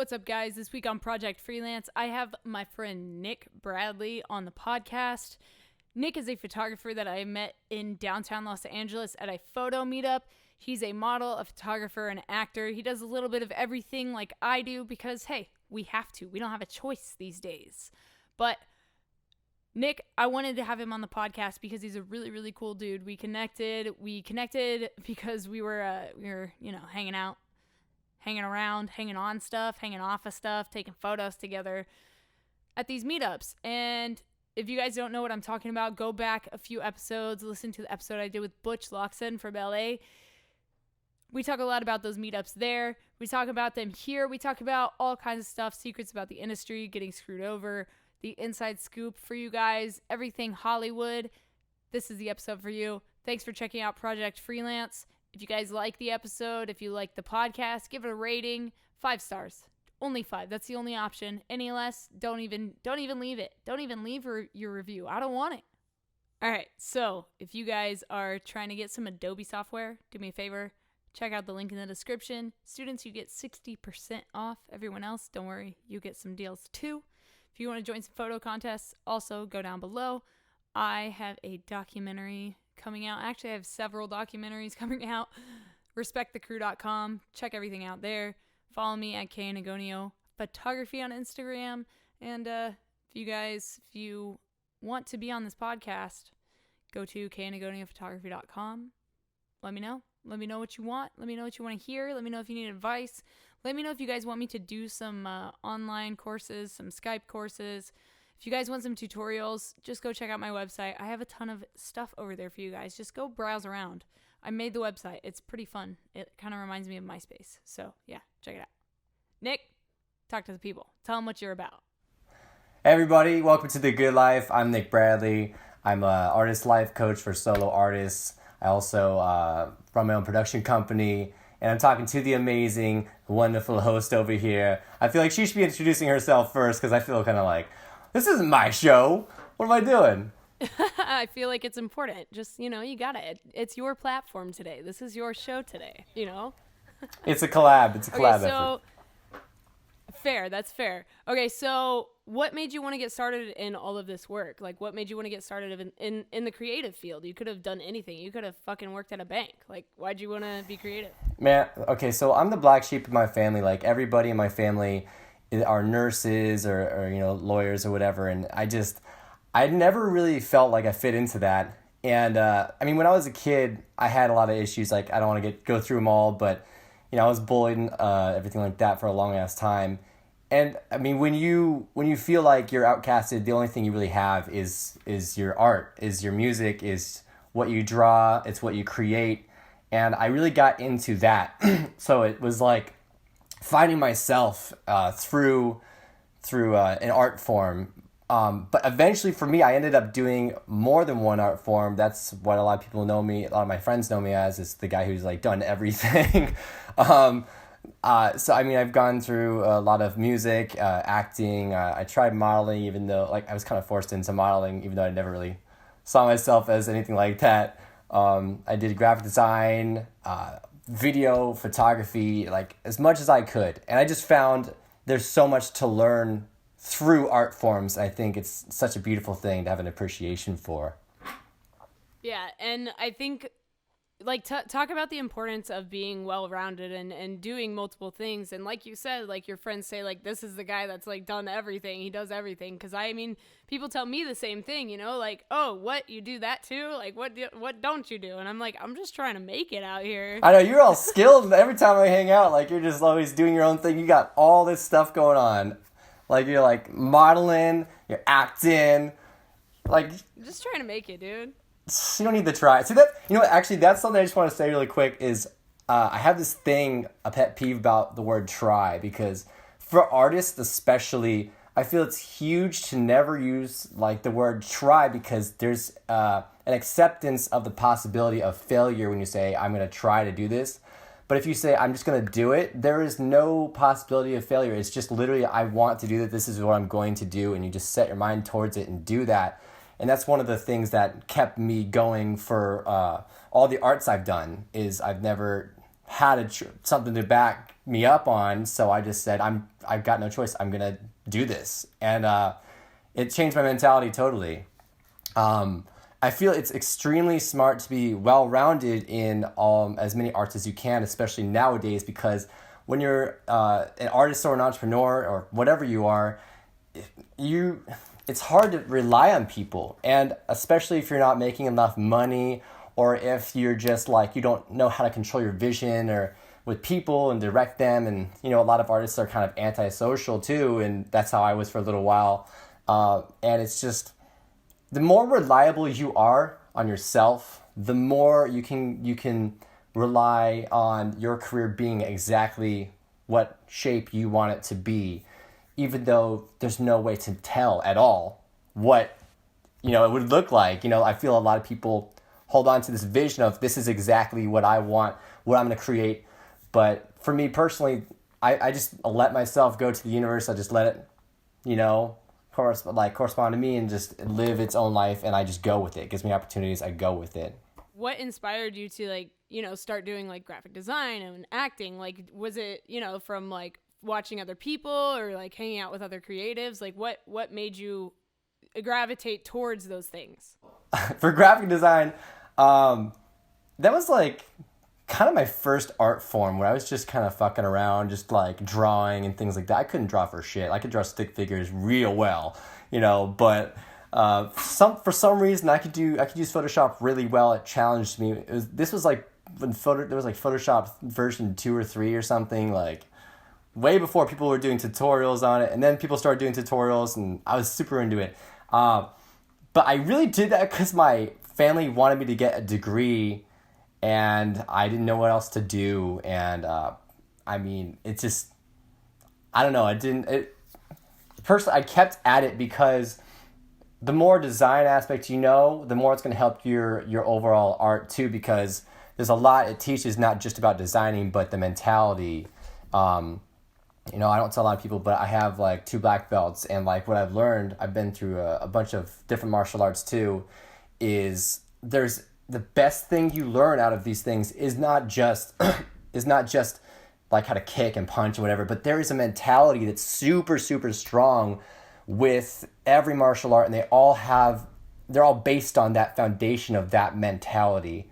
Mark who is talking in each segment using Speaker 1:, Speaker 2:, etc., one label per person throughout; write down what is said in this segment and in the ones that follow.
Speaker 1: What's up, guys? This week on Project Freelance, I have my friend Nic Bradly on the podcast. Nic is a photographer that I met in downtown Los Angeles at a photo meetup. He's a model, a photographer, and an actor. He does a little bit of everything like I do because, hey, we have to. We don't have a choice these days. But Nic, I wanted to have him on the podcast because he's a really, really cool dude. We connected because we were hanging out, hanging around, hanging on stuff, hanging off of stuff, taking photos together at these meetups. And if you guys don't know what I'm talking about, go back a few episodes, listen to the episode I did with Butch Loxton from LA. We talk a lot about those meetups there. We talk about them here. We talk about all kinds of stuff, secrets about the industry, getting screwed over, the inside scoop for you guys, everything Hollywood. This is the episode for you. Thanks for checking out Project Freelance. If you guys like the episode, if you like the podcast, give it a rating. 5 stars. Only 5. That's the only option. Any less, don't even leave it. Don't even leave your review. I don't want it. All right. So if you guys are trying to get some Adobe software, do me a favor. Check out the link in the description. Students, you get 60% off. Everyone else, don't worry. You get some deals too. If you want to join some photo contests, also go down below. I have a documentary coming out. Actually, I have several documentaries coming out. RespectTheCrew.com. Check everything out there. Follow me at Kanagonio Photography on Instagram. And if you want to be on this podcast, go to KanagonioPhotography.com. Let me know. Let me know what you want. Let me know what you want to hear. Let me know if you need advice. Let me know if you guys want me to do some online courses, some Skype courses. If you guys want some tutorials, just go check out my website. I have a ton of stuff over there for you guys. Just go browse around. I made the website. It's pretty fun. It kind of reminds me of MySpace. So, yeah, check it out. Nic, talk to the people. Tell them what you're about.
Speaker 2: Hey everybody, welcome to The Good Life. I'm Nic Bradly. I'm an artist life coach for solo artists. I also run my own production company, and I'm talking to the amazing, wonderful host over here. I feel like she should be introducing herself first because I feel kind of like, this isn't my show. What am I doing?
Speaker 1: I feel like it's important. Just, you got it. It's your platform today. This is your show today,
Speaker 2: It's a collab. It's a collab
Speaker 1: okay, so,
Speaker 2: effort.
Speaker 1: Fair. That's fair. Okay, so what made you want to get started in all of this work? Like, what made you want to get started in the creative field? You could have done anything. You could have fucking worked at a bank. Like, why'd you want to be creative?
Speaker 2: Man, okay, so I'm the black sheep of my family. Like, everybody in my family are nurses or lawyers or whatever, and I never really felt like I fit into that. And when I was a kid, I had a lot of issues. Like, I don't want to go through them all, but I was bullied and everything like that for a long ass time. And when you feel like you're outcasted, the only thing you really have is your art, is your music, is what you draw, it's what you create. And I really got into that. So it was like finding myself through an art form. But eventually for me, I ended up doing more than one art form. That's what a lot of people know me, a lot of my friends know me as, is the guy who's like done everything. So I've gone through a lot of music, acting. I tried modeling, even though I was kind of forced into modeling, even though I never really saw myself as anything like that. I did graphic design, video, photography, like as much as I could. And I just found there's so much to learn through art forms. I think it's such a beautiful thing to have an appreciation for.
Speaker 1: Yeah, and I think talk about the importance of being well-rounded and doing multiple things. And like you said, like your friends say, like, this is the guy that's like done everything. He does everything. Because people tell me the same thing, like, oh, what, you do that too? Like, what don't you do? And I'm like, I'm just trying to make it out here.
Speaker 2: I know, you're all skilled. Every time I hang out, like, you're just always doing your own thing. You got all this stuff going on. Like, you're like modeling, you're acting, like,
Speaker 1: I'm just trying to make it, dude.
Speaker 2: You don't need to try. See that? Actually, that's something I just want to say really quick is I have this thing, a pet peeve about the word try, because for artists especially, I feel it's huge to never use like the word try, because there's an acceptance of the possibility of failure when you say, I'm going to try to do this. But if you say, I'm just going to do it, there is no possibility of failure. It's just literally, I want to do that. This is what I'm going to do. And you just set your mind towards it and do that. And that's one of the things that kept me going for all the arts I've done, is I've never had something to back me up on. So I just said, I've got no choice. I'm going to do this. And it changed my mentality totally. I feel it's extremely smart to be well-rounded in as many arts as you can, especially nowadays, because when you're an artist or an entrepreneur or whatever you are, it's hard to rely on people. And especially if you're not making enough money, or if you're just like, you don't know how to control your vision or with people and direct them. And, a lot of artists are kind of antisocial too. And that's how I was for a little while. And it's just, the more reliable you are on yourself, the more you can rely on your career being exactly what shape you want it to be, even though there's no way to tell at all what, it would look like. I feel a lot of people hold on to this vision of this is exactly what I want, what I'm going to create. But for me personally, I just let myself go to the universe. I just let it, correspond to me and just live its own life. And I just go with it. It gives me opportunities. I go with it.
Speaker 1: What inspired you to start doing graphic design and acting? Was it, from watching other people or hanging out with other creatives? What made you gravitate towards those things?
Speaker 2: For graphic design, that was kind of my first art form where I was just kind of fucking around, just drawing and things like that. I couldn't draw for shit. I could draw stick figures real well, but for some reason I could use Photoshop really well. It challenged me. This was when there was Photoshop version 2 or 3 or something, way before people were doing tutorials on it, and then people started doing tutorials, and I was super into it. But I really did that because my family wanted me to get a degree, and I didn't know what else to do. And it just, I don't know. Personally, I kept at it because the more design aspect the more it's going to help your overall art too, because there's a lot it teaches, not just about designing, but the mentality. I don't tell a lot of people, but I have 2 black belts, and what I've learned, I've been through a bunch of different martial arts too, is there's the best thing you learn out of these things is not just how to kick and punch or whatever, but there is a mentality that's super, super strong with every martial art, and they're all based on that foundation of that mentality.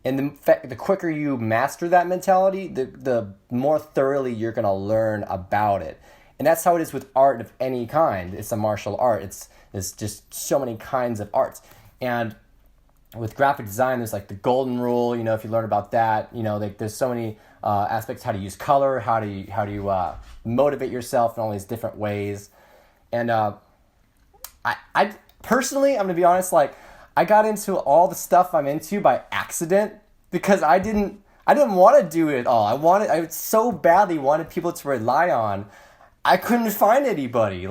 Speaker 2: And the quicker you master that mentality, the more thoroughly you're going to learn about it. And that's how it is with art of any kind. It's a martial art. There's just so many kinds of arts. And with graphic design, there's the golden rule, if you learn about that, there's so many aspects, how to use color, how do you motivate yourself in all these different ways. And I personally, I'm going to be honest, I got into all the stuff I'm into by accident because I didn't want to do it all. I so badly wanted people to rely on. I couldn't find anybody.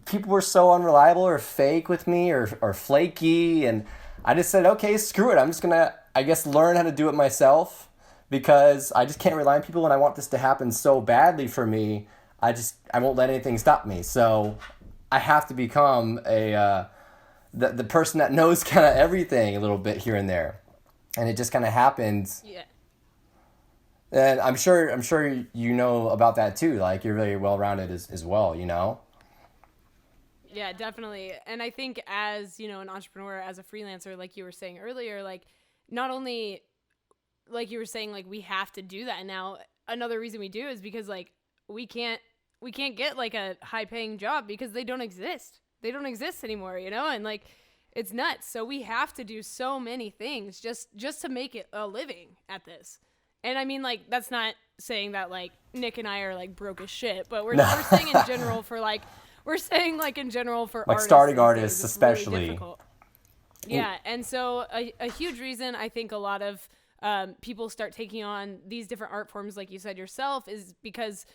Speaker 2: People were so unreliable or fake with me or flaky, and I just said, okay, screw it. I'm just going to, I guess, learn how to do it myself because I just can't rely on people, and I want this to happen so badly for me. I won't let anything stop me. So I have to become the person that knows kind of everything a little bit here and there. And it just kind of happens. Yeah. And I'm sure about that too. You're really well-rounded as well,
Speaker 1: Yeah, definitely. And I think as, an entrepreneur, as a freelancer, like you were saying earlier, not only, like you were saying, we have to do that. Now, another reason we do is because, we can't get, a high-paying job because they don't exist. They don't exist anymore, and, it's nuts. So we have to do so many things just to make it a living at this. And I mean, that's not saying that, Nick and I are, broke as shit, but we're saying in general for, we're saying in general for artists,
Speaker 2: starting artists especially.
Speaker 1: Really difficult. Yeah, and so a huge reason I think a lot of people start taking on these different art forms, like you said yourself, is because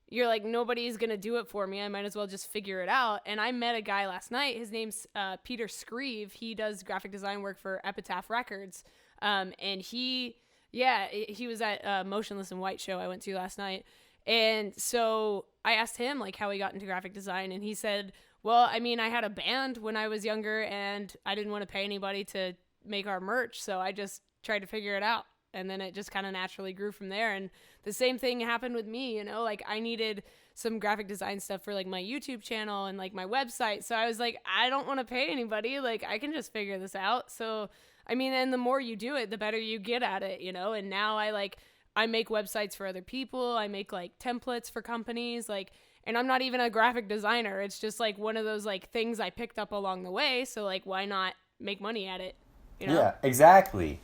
Speaker 1: you're nobody's gonna do it for me. I might as well just figure it out. And I met a guy last night. His name's Peter Screeve. He does graphic design work for Epitaph Records. And he was at Motionless in White show I went to last night. And so I asked him how he got into graphic design, and he said, well, I mean, I had a band when I was younger, and I didn't want to pay anybody to make our merch, so I just tried to figure it out. And then it just kind of naturally grew from there. And the same thing happened with me, like I needed some graphic design stuff for like my YouTube channel and like my website. So I was like, I don't want to pay anybody. Like I can just figure this out. So, I mean, and the more you do it, the better you get at it, and now I make websites for other people. I make like templates for companies, and I'm not even a graphic designer. It's just like one of those like things I picked up along the way. So like, why not make money at it?
Speaker 2: Yeah, exactly.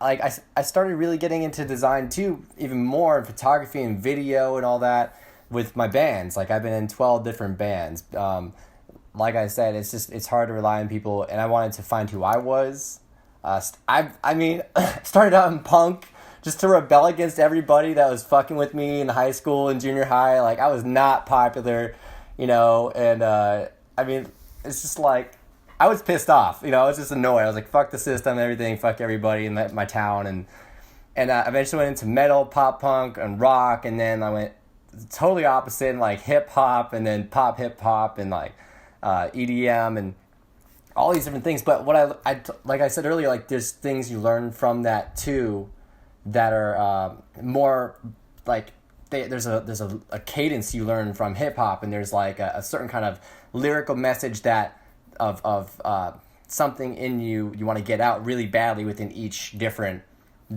Speaker 2: Like I started really getting into design too, even more in photography and video and all that with my bands. Like I've been in 12 different bands. Like I said, it's hard to rely on people, and I wanted to find who I was. I mean, started out in punk just to rebel against everybody that was fucking with me in high school and junior high. Like I was not popular, and I mean, it's just like, I was pissed off, I was just annoyed. I was like, fuck the system, everything, fuck everybody in my town. And eventually went into metal, pop punk, and rock. And then I went totally opposite in like hip hop, and then pop hip hop, and like EDM, and all these different things. But what I like I said earlier, like there's things you learn from that too that are more like, there's a cadence you learn from hip hop, and there's like a certain kind of lyrical message that of something in you want to get out really badly within each different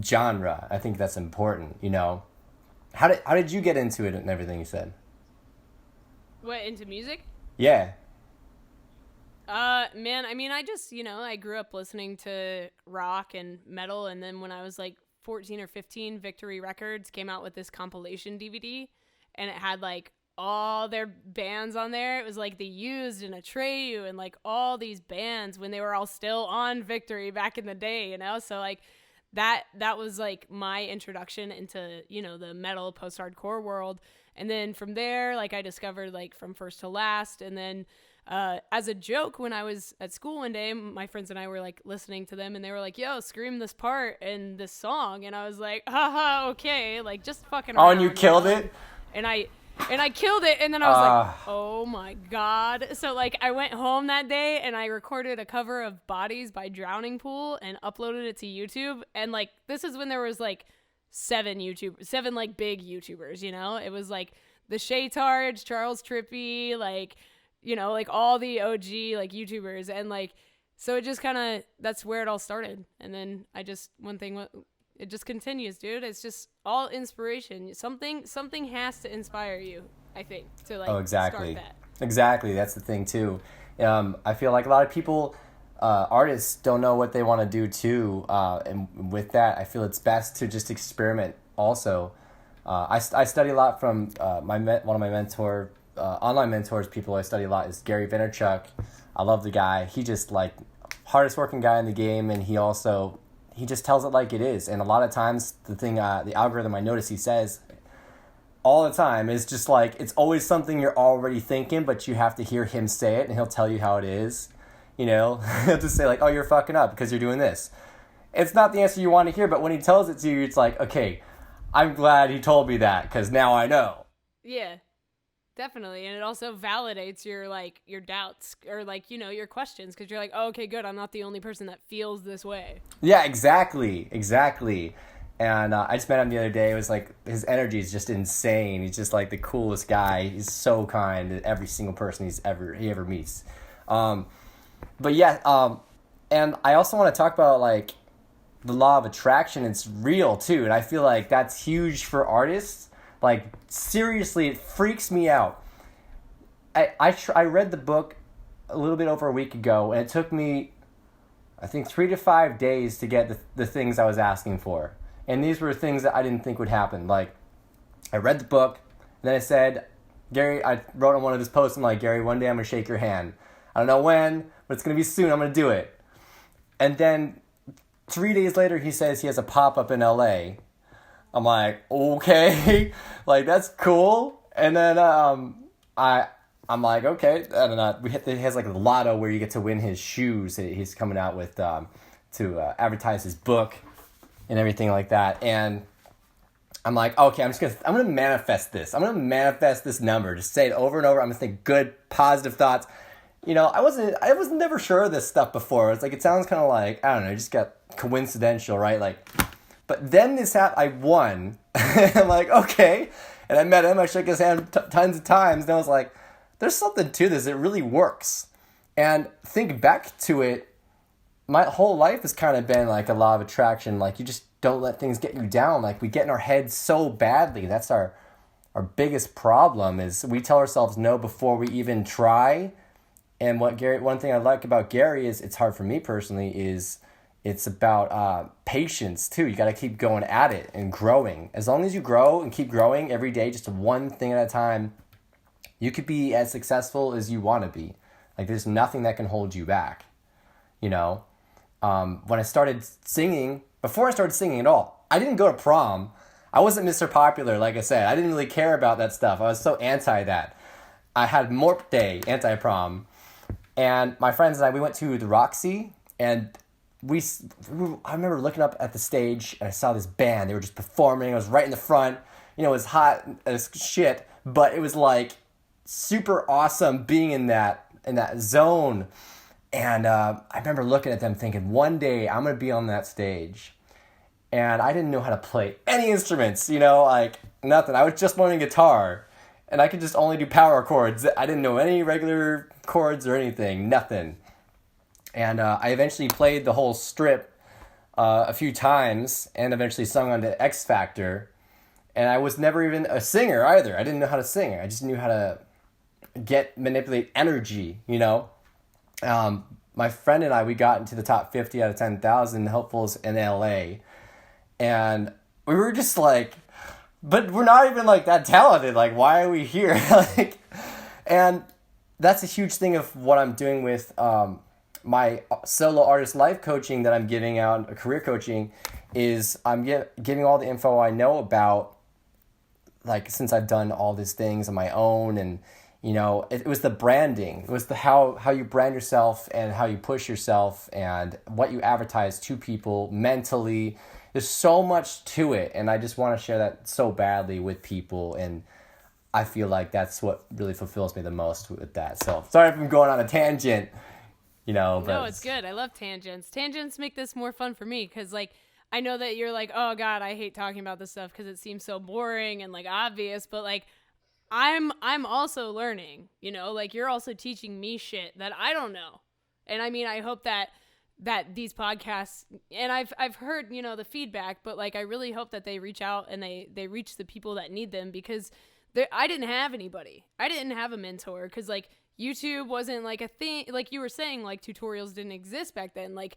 Speaker 2: genre. I think that's important, How did you get into it and everything you said?
Speaker 1: What, into music?
Speaker 2: Yeah.
Speaker 1: Man, I mean, I just, I grew up listening to rock and metal, and then when I was like 14 or 15, Victory Records came out with this compilation DVD, and it had like all their bands on there. It was like The Used and Atreyu and like all these bands when they were all still on Victory back in the day, so like that was like my introduction into the metal post-hardcore world. And then from there, like I discovered like From First to Last, and then as a joke, when I was at school one day, my friends and I were like listening to them, and they were like, yo, scream this part in this song, and I was like, haha, okay, like just fucking around.
Speaker 2: Oh, and you killed it?
Speaker 1: And I killed it, and then I was like, oh my God. So like I went home that day and I recorded a cover of Bodies by Drowning Pool and uploaded it to YouTube. And like this is when there was like seven like big YouTubers, It was like the Shaytards, Charles Trippy, like, like all the OG like YouTubers. And like, so it just kind of, that's where it all started. And then it just continues, dude. It's just all inspiration. Something has to inspire you, I think, to like start that.
Speaker 2: Exactly. That's the thing too. I feel like a lot of people, artists, don't know what they want to do too. And with that, I feel it's best to just experiment. Also, I study a lot from one of my online mentors. People I study a lot is Gary Vaynerchuk. I love the guy. He just like hardest working guy in the game, and he just tells it like it is. And a lot of times the algorithm I notice he says all the time is just like, it's always something you're already thinking, but you have to hear him say it, and he'll tell you how it is. He'll just say like, oh, you're fucking up because you're doing this. It's not the answer you want to hear, but when he tells it to you, it's like, okay, I'm glad he told me that because now I know.
Speaker 1: Yeah. Definitely. And it also validates your doubts or your questions, because you're like, oh, okay, good. I'm not the only person that feels this way.
Speaker 2: Yeah, exactly. And I just met him the other day. It was like, his energy is just insane. He's just like the coolest guy. He's so kind to every single person he ever meets. But yeah, and I also want to talk about like the law of attraction. It's real too. And I feel like that's huge for artists. Like, seriously, it freaks me out. I read the book a little bit over a week ago, and it took me, I think, 3 to 5 days to get the things I was asking for. And these were things that I didn't think would happen. Like, I read the book, and then I said, Gary, I wrote on one of his posts, I'm like, Gary, one day I'm going to shake your hand. I don't know when, but it's going to be soon. I'm going to do it. And then 3 days later, he says he has a pop-up in LA. I'm like, okay, like that's cool. And then I'm like, okay. And he has like a lotto where you get to win his shoes. He's coming out with to advertise his book and everything like that. And I'm like, okay, I'm gonna manifest this. I'm gonna manifest this number. Just say it over and over. I'm gonna think good, positive thoughts. I was never sure of this stuff before. It's like, it sounds kind of like, I don't know, just got coincidental, right? Like, But then I won. I'm like, okay. And I met him. I shook his hand tons of times. And I was like, there's something to this. It really works. And think back to it, my whole life has kind of been like a law of attraction. Like, you just don't let things get you down. Like, we get in our heads so badly. That's our biggest problem, is we tell ourselves no before we even try. And one thing I like about Gary is, it's hard for me personally, is it's about patience too. You got to keep going at it and growing. As long as you grow and keep growing every day, just one thing at a time, you could be as successful as you want to be. Like, there's nothing that can hold you back, you know? When I started singing, before I started singing at all, I didn't go to prom. I wasn't Mr. Popular, like I said. I didn't really care about that stuff. I was so anti that. I had Morp Day, anti-prom. And my friends and I, we went to the Roxy, and I remember looking up at the stage, and I saw this band. They were just performing. I was right in the front. You know, it was hot as shit, but it was like super awesome being in that zone. And I remember looking at them thinking, one day I'm going to be on that stage. And I didn't know how to play any instruments, you know, like nothing. I was just learning guitar, and I could just only do power chords. I didn't know any regular chords or anything, nothing. And I eventually played the whole strip a few times, and eventually sung on the X Factor. And I was never even a singer either. I didn't know how to sing. I just knew how to manipulate energy, you know. My friend and I, we got into the top 50 out of 10,000 hopefuls in LA. And we were just like, but we're not even like that talented. Like, why are we here? Like, and that's a huge thing of what I'm doing with my solo artist life coaching that I'm giving out, career coaching, is I'm giving all the info I know about, like, since I've done all these things on my own. And, you know, it was the branding. It was the how you brand yourself and how you push yourself and what you advertise to people mentally. There's so much to it, and I just want to share that so badly with people, and I feel like that's what really fulfills me the most with that. So, sorry if I'm going on a tangent, you know. But
Speaker 1: no, it's good. I love tangents. Tangents make this more fun for me, because, like, I know that you're like, oh, God, I hate talking about this stuff because it seems so boring and, like, obvious, but, like, I'm also learning, you know? Like, you're also teaching me shit that I don't know. And, I mean, I hope that these podcasts, and I've heard, you know, the feedback, but, like, I really hope that they reach out and they reach the people that need them, because I didn't have anybody. I didn't have a mentor, because, like, YouTube wasn't, like, a thing. Like you were saying, like, tutorials didn't exist back then. Like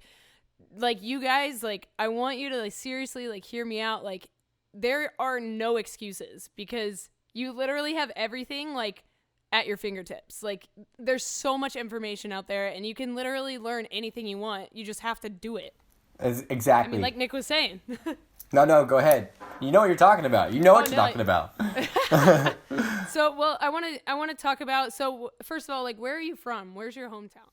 Speaker 1: you guys, like, I want you to, like, seriously, like, hear me out. Like, there are no excuses, because you literally have everything, like, at your fingertips. Like, there's so much information out there, and you can literally learn anything you want. You just have to do it.
Speaker 2: Exactly.
Speaker 1: I mean, like Nick was saying.
Speaker 2: No, go ahead. You know what you're talking about. You know what you're talking about.
Speaker 1: So, well, I want to talk about, so first of all, like, where are you from? Where's your hometown?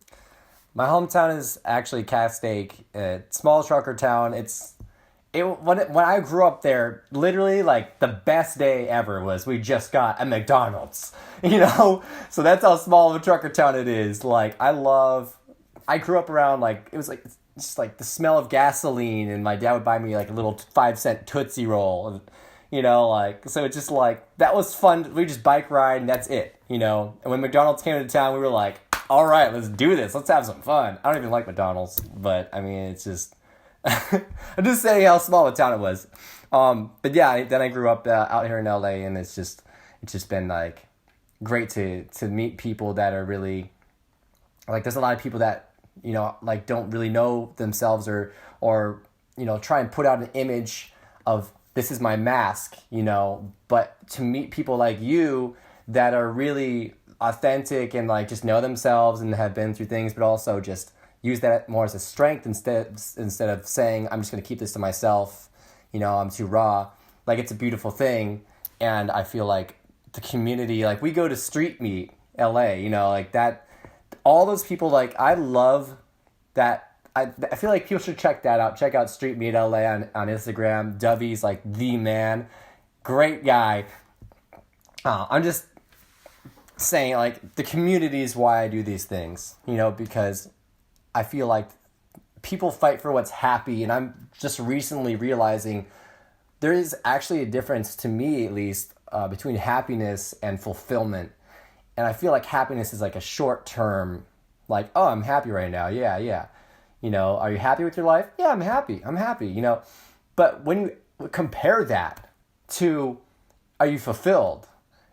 Speaker 2: My hometown is actually Castaic, a small trucker town. When I grew up there, literally, like, the best day ever was we just got a McDonald's, you know? So that's how small of a trucker town it is. Like, I grew up around, like, it was, like, just, like, the smell of gasoline, and my dad would buy me, like, a little 5-cent Tootsie Roll, and, you know, like, so it's just, like, that was fun. We just bike ride, and that's it, you know? And when McDonald's came into town, we were like, all right, let's do this. Let's have some fun. I don't even like McDonald's, but, I mean, it's just... I'm just saying how small a town it was. But yeah, then I grew up out here in LA, and it's just been, like, great to meet people that are really, like, there's a lot of people that, you know, like, don't really know themselves or you know, try and put out an image of, this is my mask, you know, but to meet people like you that are really authentic and, like, just know themselves and have been through things, but also just use that more as a strength instead of saying, I'm just going to keep this to myself, you know, I'm too raw. Like, it's a beautiful thing. And I feel like the community, like, we go to Street Meet LA, you know, like, that, all those people, like, I love that. I feel like people should check that out. Check out Street Meet LA on Instagram. Dovey's, like, the man. Great guy. I'm just saying, like, the community is why I do these things, you know, because I feel like people fight for what's happy, and I'm just recently realizing there is actually a difference, to me at least, between happiness and fulfillment. And I feel like happiness is like a short term, like, oh, I'm happy right now. Yeah. Are you happy with your life? Yeah, I'm happy. But when you compare that to, are you fulfilled?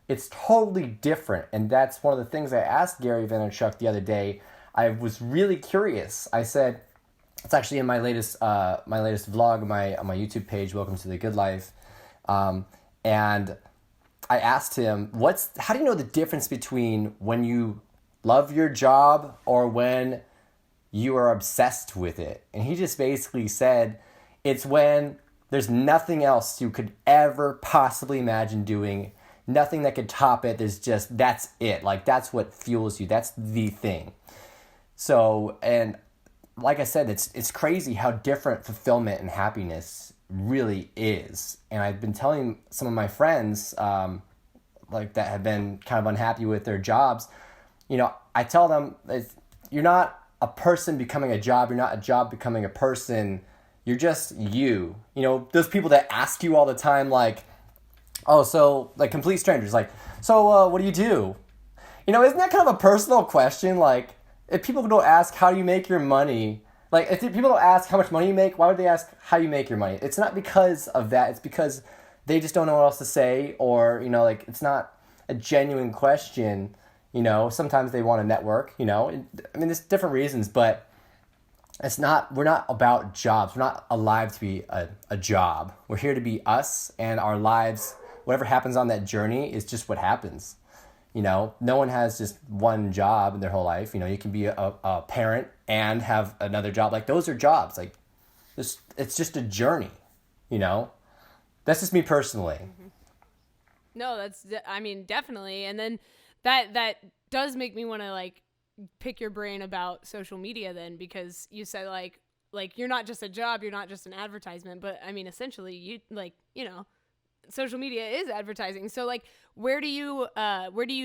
Speaker 2: It's totally different. And that's one of the things I asked Gary Vaynerchuk the other day. I was really curious. I said, it's actually in my latest vlog on my YouTube page, Welcome to the Good Life. And I asked him, how do you know the difference between when you love your job or when you are obsessed with it? And he just basically said, it's when there's nothing else you could ever possibly imagine doing, nothing that could top it. That's it. Like, that's what fuels you. That's the thing. So, and like I said, it's crazy how different fulfillment and happiness really is. And I've been telling some of my friends, like that have been kind of unhappy with their jobs, I tell them, you're not a person becoming a job. You're not a job becoming a person. You're just you. Those people that ask you all the time, like, oh, so, like, complete strangers, like, so what do you do? Isn't that kind of a personal question? Like, if people don't ask how you make your money, like, if people don't ask how much money you make, why would they ask how you make your money? It's not because of that. It's because they just don't know what else to say, or, like, it's not a genuine question. Sometimes they want to network, there's different reasons, but we're not about jobs. We're not alive to be a job. We're here to be us, and our lives, whatever happens on that journey is just what happens. No one has just one job in their whole life. You can be a parent and have another job. Like, those are jobs. Like, it's just a journey, That's just me personally.
Speaker 1: No, definitely. And then that does make me want to, like, pick your brain about social media then, because you said like you're not just a job, you're not just an advertisement, but essentially you, like, social media is advertising. So, like, where do you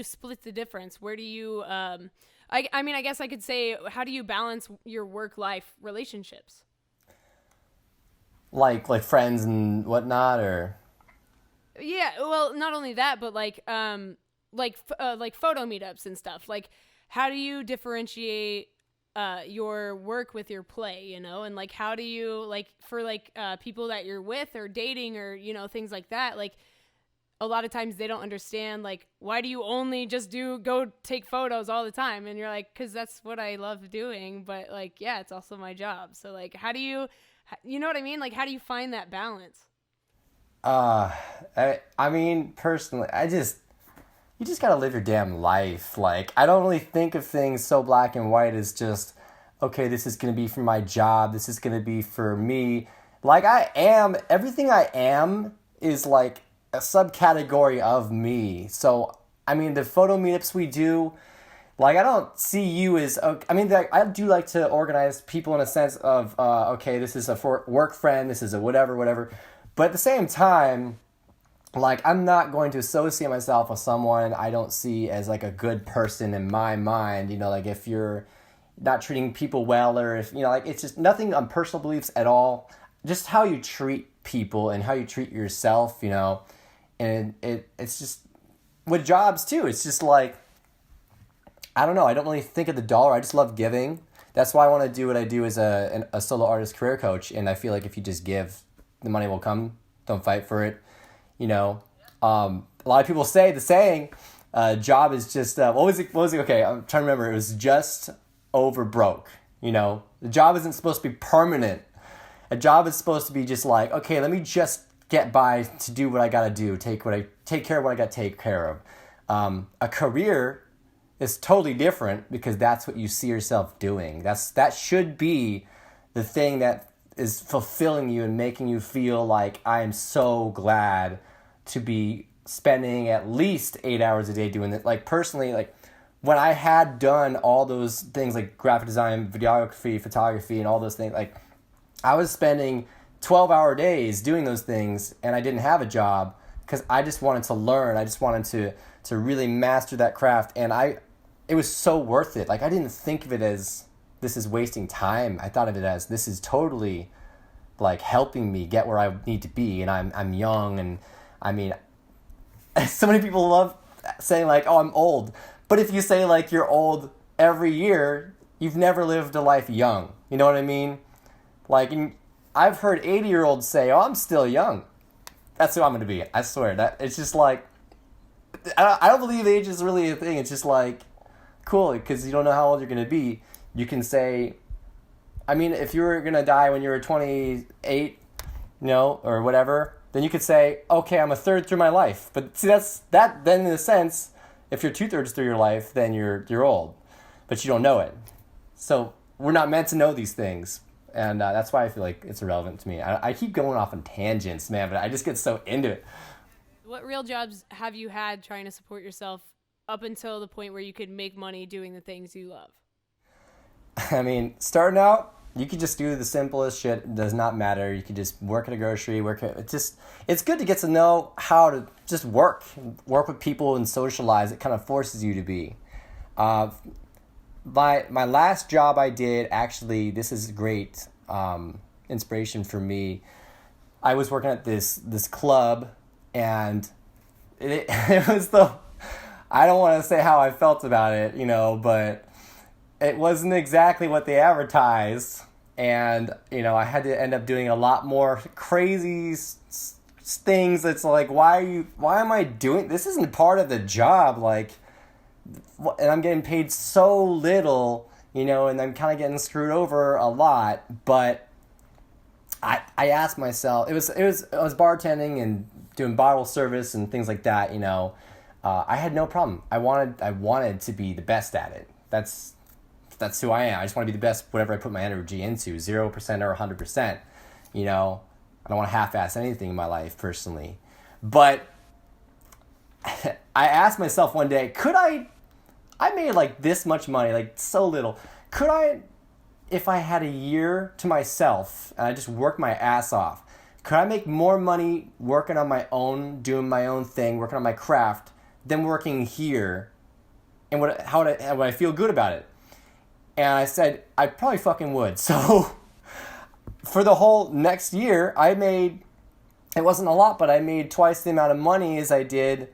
Speaker 1: split the difference? Where do you I guess I could say, how do you balance your work-life relationships?
Speaker 2: Like friends and whatnot, or?
Speaker 1: Yeah, well, not only that, but like photo meetups and stuff. Like, how do you differentiate your work with your play, and like, how do you, like, for like people that you're with or dating or things like that, like, a lot of times they don't understand, like, why do you only just go take photos all the time? And you're like, because that's what I love doing, but, like, yeah, it's also my job. So, like, how do you know what I mean? Like, how do you find that balance?
Speaker 2: Personally, you just gotta live your damn life. Like, I don't really think of things so black and white as just, okay, this is gonna be for my job, this is gonna be for me. Like, everything I am is like a subcategory of me. So, the photo meetups we do, like, I don't see you as, I do like to organize people in a sense of, okay, this is a work friend, this is a whatever. But at the same time, like, I'm not going to associate myself with someone I don't see as, like, a good person in my mind. Like, if you're not treating people well, or if, like, it's just nothing on personal beliefs at all. Just how you treat people and how you treat yourself, And it's just, with jobs too, it's just like, I don't know. I don't really think of the dollar. I just love giving. That's why I want to do what I do as a solo artist career coach. And I feel like if you just give, the money will come. Don't fight for it. A lot of people say the saying, job is just, what was it? Okay, I'm trying to remember. It was just over broke. The job isn't supposed to be permanent. A job is supposed to be just like, okay, let me just get by to do what I got to do. Take care of what I got to take care of. A career is totally different, because that's what you see yourself doing. That should be the thing that is fulfilling you and making you feel like, I am so glad to be spending at least 8 hours a day doing it. Like, personally, like, when I had done all those things, like graphic design, videography, photography, and all those things, like, I was spending 12-hour days doing those things, and I didn't have a job because I just wanted to learn. I just wanted to really master that craft, and it was so worth it. Like, I didn't think of it as this is wasting time. I thought of it as this is totally like helping me get where I need to be, and I'm young, and I mean, so many people love saying like, oh, I'm old. But if you say like you're old every year, you've never lived a life young. You know what I mean? Like, I've heard 80-year-olds say, oh, I'm still young. That's who I'm going to be. I swear. That it's just like, I don't believe age is really a thing. It's just like, cool, because you don't know how old you're going to be. You can say, I mean, if you were going to die when you were 28, or whatever, then you could say, okay, I'm a third through my life. But see, that then in a sense, if you're 2/3 through your life, then you're old. But you don't know it. So we're not meant to know these things. And that's why I feel like it's irrelevant to me. I keep going off on tangents, man, but I just get so into it.
Speaker 1: What real jobs have you had trying to support yourself up until the point where you could make money doing the things you love?
Speaker 2: I mean, starting out, you could just do the simplest shit. It does not matter. You could just work at a grocery, it's good to get to know how to just work with people and socialize. It kind of forces you to be. My last job I did, actually, this is great inspiration for me. I was working at this club, and it was I don't want to say how I felt about it, but it wasn't exactly what they advertised. And, I had to end up doing a lot more crazy things. That's like, why am I doing, this isn't part of the job. Like, and I'm getting paid so little, and I'm kind of getting screwed over a lot. But I asked myself, I was bartending and doing bottle service and things like that. I had no problem. I wanted to be the best at it. That's who I am. I just want to be the best whatever I put my energy into, 0% or 100%. I don't want to half-ass anything in my life personally. But I asked myself one day, I made like this much money, like so little. Could I, if I had a year to myself and I just worked my ass off, could I make more money working on my own, doing my own thing, working on my craft, than working here? And how would I feel good about it? And I said, I probably fucking would. So for the whole next year, it wasn't a lot, but I made twice the amount of money as I did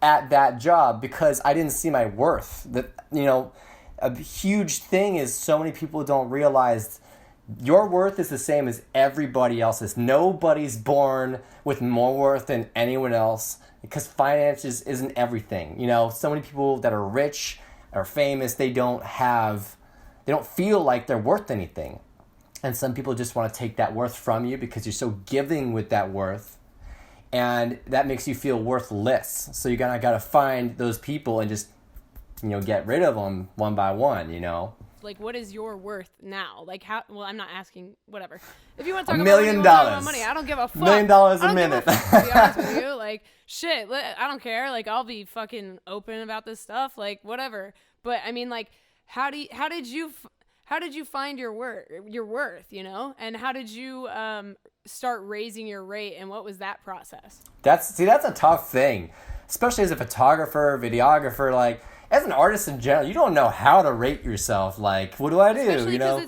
Speaker 2: at that job because I didn't see my worth. A huge thing is so many people don't realize your worth is the same as everybody else's. Nobody's born with more worth than anyone else because finances isn't everything. So many people that are rich or famous, they don't feel like they're worth anything. And some people just want to take that worth from you because you're so giving with that worth. And that makes you feel worthless. So you gotta find those people and just, get rid of them one by one,
Speaker 1: Like, what is your worth now? Like, how? Well, I'm not asking. Whatever. If you want to talk
Speaker 2: $1 million.
Speaker 1: about money, I don't give a fuck.
Speaker 2: $1 million a minute.
Speaker 1: To be honest with you, like, shit. I don't care. Like, I'll be fucking open about this stuff. Like, whatever. But I mean, like, how did you find your worth? And how did you start raising your rate? And what was that process? That's
Speaker 2: a tough thing, especially as a photographer, videographer, like. As an artist in general, you don't know how to rate yourself. Like, what do I do?
Speaker 1: Especially because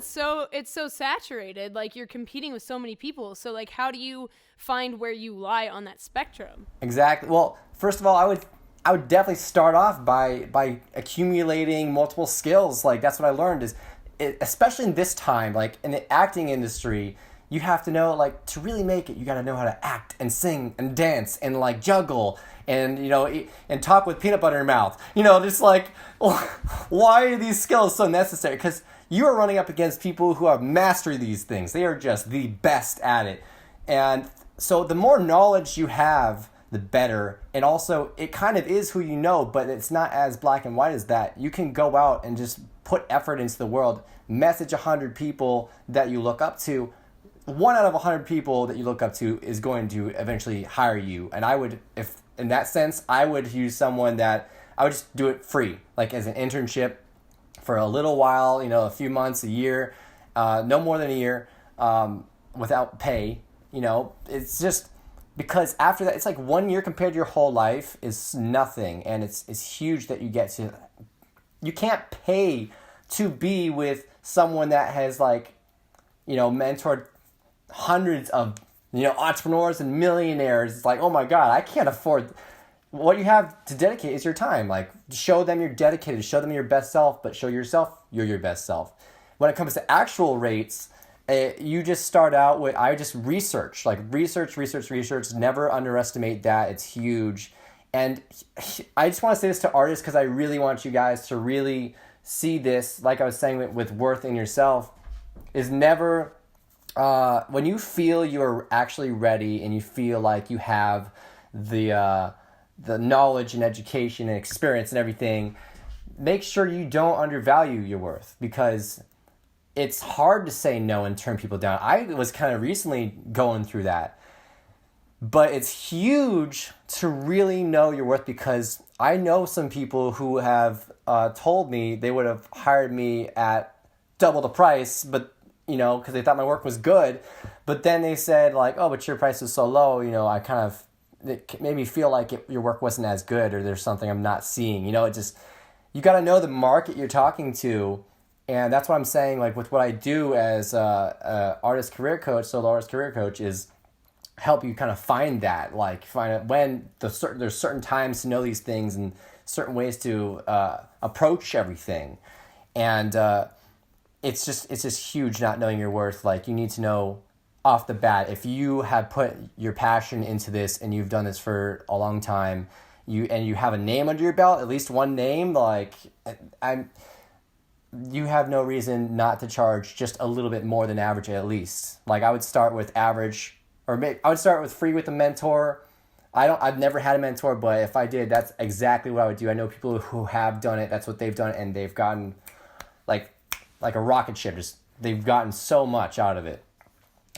Speaker 1: it's so saturated. Like, you're competing with so many people. So, like, how do you find where you lie on that spectrum?
Speaker 2: Exactly. Well, first of all, I would definitely start off by accumulating multiple skills. Like, that's what I learned especially in this time, like in the acting industry, you have to know, like, to really make it, you got to know how to act and sing and dance and like juggle and, and talk with peanut butter in your mouth. Just like, why are these skills so necessary? Because you are running up against people who have mastered these things. They are just the best at it. And so the more knowledge you have, the better. And also, it kind of is who you know, but it's not as black and white as that. You can go out and just put effort into the world, message 100 people that you look up to. 1 out of 100 people that you look up to is going to eventually hire you. And I would, if in that sense, I would use someone that I would just do it free, like as an internship for a little while, a few months, a year, no more than a year, without pay. It's just because after that, it's like 1 year compared to your whole life is nothing. And it's huge that you get to, you can't pay to be with someone that has like, mentored hundreds of, entrepreneurs and millionaires. It's like, oh my God, I can't afford. What you have to dedicate is your time. Like, show them you're dedicated, show them your best self, but show yourself you're your best self. When it comes to actual rates, you just start out with, I just research, never underestimate that. It's huge. And I just want to say this to artists because I really want you guys to really see this, like I was saying with worth in yourself, is never, when you feel you're actually ready and you feel like you have the knowledge and education and experience and everything, make sure you don't undervalue your worth, because it's hard to say no and turn people down. I was kind of recently going through that. But it's huge to really know your worth, because I know some people who have told me they would have hired me at double the price, but, because they thought my work was good. But then they said like, oh, but your price is so low, it made me feel like your work wasn't as good, or there's something I'm not seeing. You got to know the market you're talking to. And that's what I'm saying, like with what I do as a artist career coach, solo artist career coach, is help you kind of find that, like find out when there's certain times to know these things and certain ways to approach everything. And it's just huge not knowing your worth. Like, you need to know off the bat, if you have put your passion into this and you've done this for a long time, you have a name under your belt, at least one name, like you have no reason not to charge just a little bit more than average at least. Like, I would start with average, I would start with free with a mentor. I've never had a mentor, but if I did, that's exactly what I would do. I know people who have done it. That's what they've done, and they've gotten like a rocket ship. Just they've gotten so much out of it.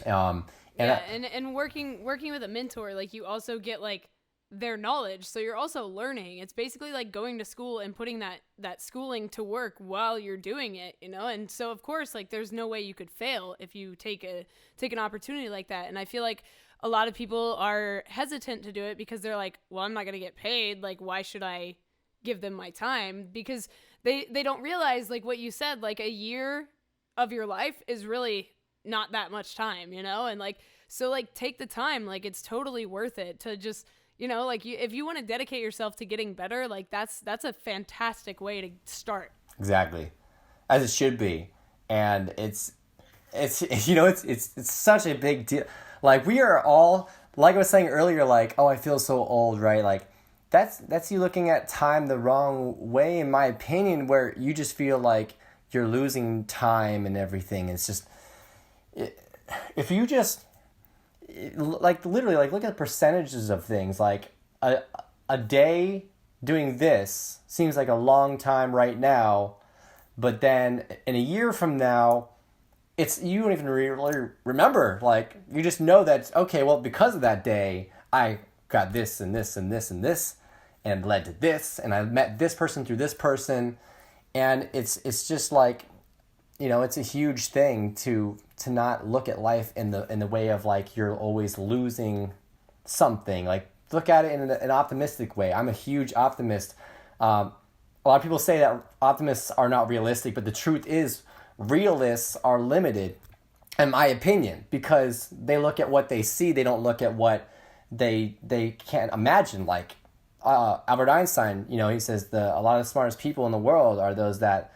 Speaker 1: And working with a mentor, like, you also get like their knowledge, so you're also learning. It's basically like going to school and putting that schooling to work while you're doing it, and so of course, like, there's no way you could fail if you take an opportunity like that. And I feel like a lot of people are hesitant to do it because they're like, well, I'm not going to get paid, like, why should I give them my time? Because they don't realize, like what you said, like a year of your life is really not that much time, and like, so like, take the time. Like, it's totally worth it to just, like, if you want to dedicate yourself to getting better, like, that's a fantastic way to start.
Speaker 2: Exactly, as it should be. And it's such a big deal. Like, we are all, like I was saying earlier, like, oh, I feel so old, right? Like, that's you looking at time the wrong way, in my opinion, where you just feel like you're losing time and everything. It's just, if you just, like, literally, like, look at percentages of things. Like, a day doing this seems like a long time right now, but then in a year from now, you don't even really remember. Like, you just know that, okay, well, because of that day, I got this and this and this and this, and led to this, and I met this person through this person. And it's just like, it's a huge thing to not look at life in the way of, like, you're always losing something. Like, look at it in an optimistic way. I'm a huge optimist. A lot of people say that optimists are not realistic, but the truth is, realists are limited, in my opinion, because they look at what they see. They don't look at what they can't imagine. Like, Albert Einstein, he says a lot of the smartest people in the world are those that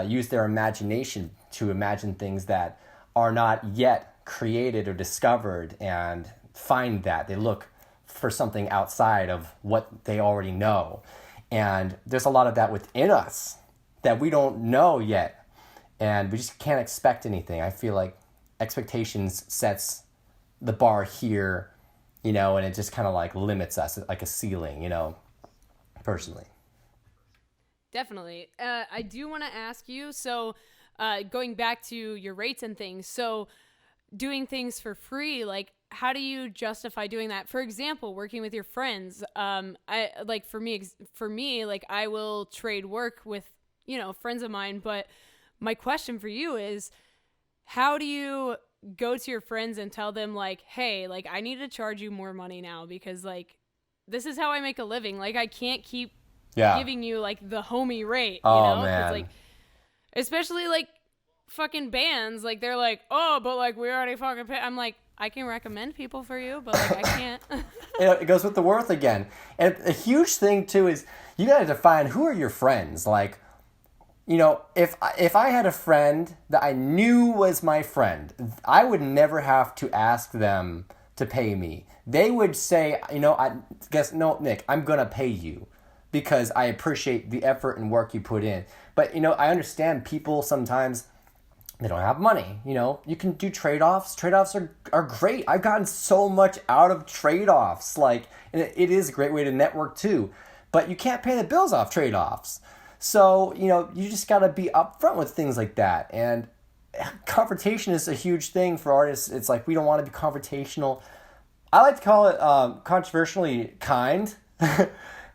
Speaker 2: use their imagination to imagine things that are not yet created or discovered, and find that. They look for something outside of what they already know. And there's a lot of that within us that we don't know yet. And we just can't expect anything. I feel like expectations sets the bar here, and it just kind of like limits us, like a ceiling, personally.
Speaker 1: Definitely. I do want to ask you, so going back to your rates and things, so doing things for free, like, how do you justify doing that? For example, working with your friends. I like, for me, like, I will trade work with, friends of mine, but my question for you is, how do you go to your friends and tell them, like, hey, like, I need to charge you more money now because, like, this is how I make a living. Like, I can't keep giving you, like, the homie rate,
Speaker 2: Man.
Speaker 1: It's like, Especially like fucking bands. Like they're like, oh, but like we already fucking pay. I'm like, I can recommend people for you, but like I can't.
Speaker 2: It goes with the worth again. And a huge thing too is you got to define who are your friends. Like, you know, if I had a friend that I knew was my friend, I would never have to ask them to pay me. They would say, you know, I guess, no, Nick, I'm going to pay you because I appreciate the effort and work you put in. But, you know, I understand people sometimes, they don't have money. You know, you can do trade-offs. Trade-offs are great. I've gotten so much out of trade-offs. Like, and it is a great way to network too. But you can't pay the bills off trade-offs. So, you know, you just got to be upfront with things like that. And confrontation is a huge thing for artists. It's like, we don't want to be confrontational. I like to call it controversially kind,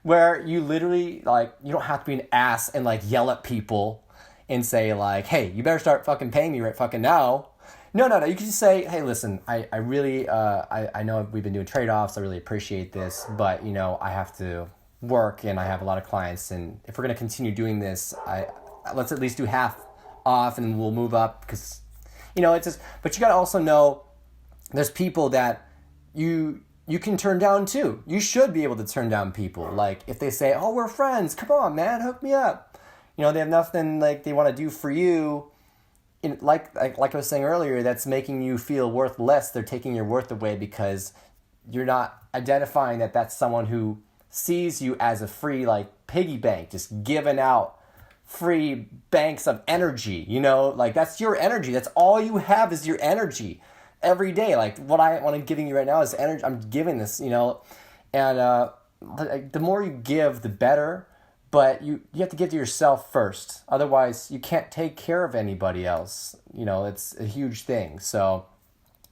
Speaker 2: where you literally, like, you don't have to be an ass and, like, yell at people and say, like, hey, you better start fucking paying me right fucking now. No. You can just say, hey, listen, I really, I know we've been doing trade-offs. I really appreciate this. But, you know, I have to work and I have a lot of clients. And if we're going to continue doing this, let's at least do half off and we'll move up. Because, you know, it's just, but you got to also know there's people that you can turn down too. You should be able to turn down people. Like, if they say, oh, we're friends. Come on, man, hook me up. You know, they have nothing like they want to do for you. Like I was saying earlier, that's making you feel worth less. They're taking your worth away because you're not identifying that that's someone who sees you as a free, like, piggy bank, just giving out free banks of energy. You know, like, that's your energy. That's all you have is your energy every day. Like, what I'm giving you right now is energy. I'm giving this, you know, and the more you give, the better. But you have to give to yourself first. Otherwise, you can't take care of anybody else. You know, it's a huge thing. So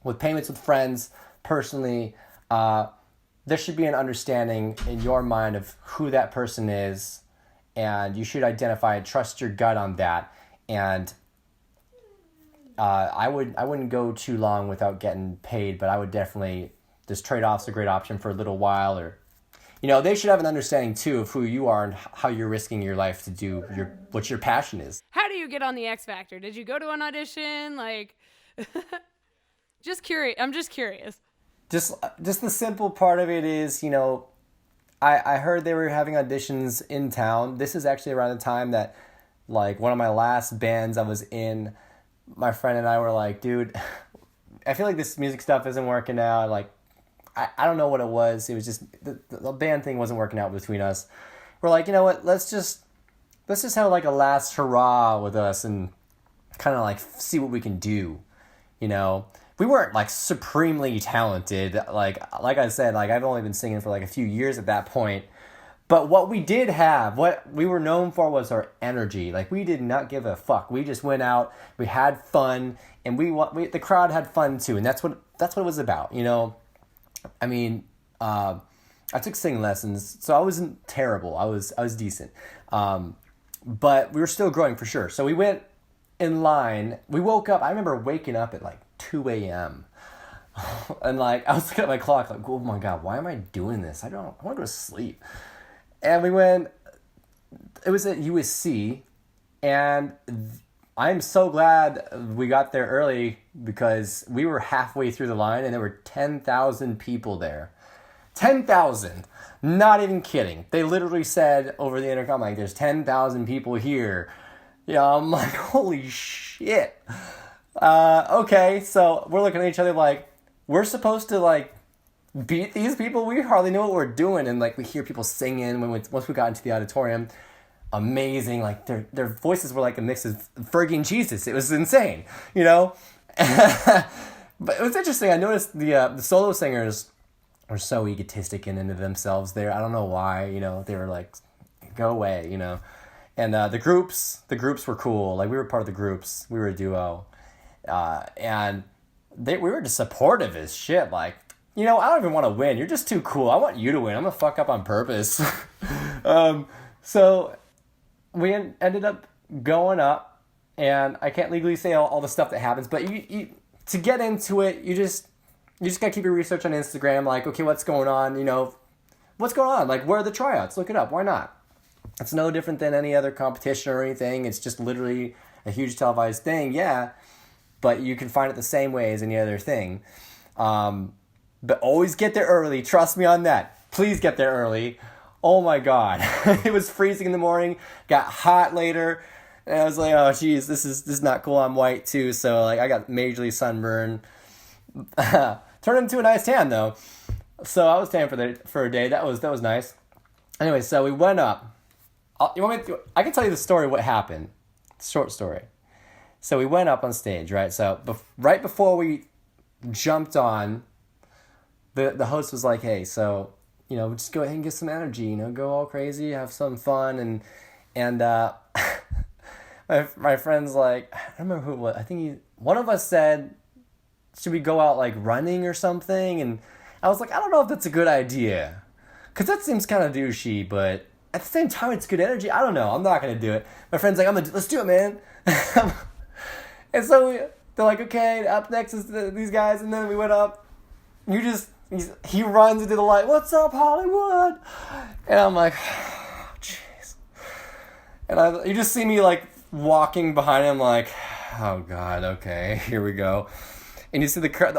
Speaker 2: with payments with friends, personally, there should be an understanding in your mind of who that person is. And you should identify and trust your gut on that. And I wouldn't go too long without getting paid. But I would definitely, this trade-off's a great option for a little while, or, you know, they should have an understanding too of who you are and how you're risking your life to do what your passion is.
Speaker 1: How do you get on the X Factor? Did you go to an audition? Like, just curious. I'm just curious.
Speaker 2: Just the simple part of it is, you know, I heard they were having auditions in town. This is actually around the time that, like, one of my last bands I was in, my friend and I were like, dude, I feel like this music stuff isn't working out. Like, I don't know what it was. It was just the band thing wasn't working out between us. We're like, you know what? Let's just have like a last hurrah with us and kind of like see what we can do. You know, we weren't like supremely talented. Like I said, like, I've only been singing for like a few years at that point. But what we did have, what we were known for, was our energy. Like, we did not give a fuck. We just went out, we had fun, and the crowd had fun too. And that's what it was about. You know. I mean, I took singing lessons, so I wasn't terrible. I was decent. But we were still growing for sure. So we went in line. We woke up. I remember waking up at like 2 a.m. And like, I was looking at my clock like, oh my God, why am I doing this? I want to go to sleep. And we went, it was at USC, and I'm so glad we got there early because we were halfway through the line and there were 10,000 people there. 10,000. Not even kidding. They literally said over the intercom, like, there's 10,000 people here. Yeah, I'm like, holy shit. Okay, so we're looking at each other like, we're supposed to, like, beat these people? We hardly know what we're doing. And, like, we hear people singing once we got into the auditorium. Amazing, like their voices were like a mix of Fergie and Jesus. It was insane, you know. But it was interesting. I noticed the solo singers were so egotistic and into themselves there. I don't know why, you know. They were like, go away, you know. And the groups were cool. Like, we were part of the groups. We were a duo, and we were just supportive as shit. Like, you know, I don't even want to win. You're just too cool. I want you to win. I'm gonna fuck up on purpose. So we ended up going up, and I can't legally say all the stuff that happens, but you to get into it, you just gotta keep your research on Instagram. Like, okay, what's going on? You know, what's going on? Like, where are the tryouts? Look it up. Why not? It's no different than any other competition or anything. It's just literally a huge televised thing, yeah, but you can find it the same way as any other thing. But always get there early. Trust me on that. Please get there early. Oh my God. It was freezing in the morning, got hot later, and I was like, oh geez, this is not cool. I'm white too, so like I got majorly sunburned. Turned into a nice tan though. So I was tan for a day. That was nice. Anyway, so we went up. I can tell you the story what happened. Short story. So we went up on stage, right? So right before we jumped on, the host was like, hey, so, just go ahead and get some energy, go all crazy, have some fun. And my friend's like, I don't remember who it was. I think one of us said, should we go out like running or something? And I was like, I don't know if that's a good idea. Because that seems kind of douchey, but at the same time, it's good energy. I don't know. I'm not going to do it. My friend's like, let's do it, man. And so they're like, okay, up next is these guys. And then we went up. He runs into the light. What's up, Hollywood? And I'm like, oh, jeez. And you just see me like walking behind him like, oh God, okay, here we go. And you see the crowd,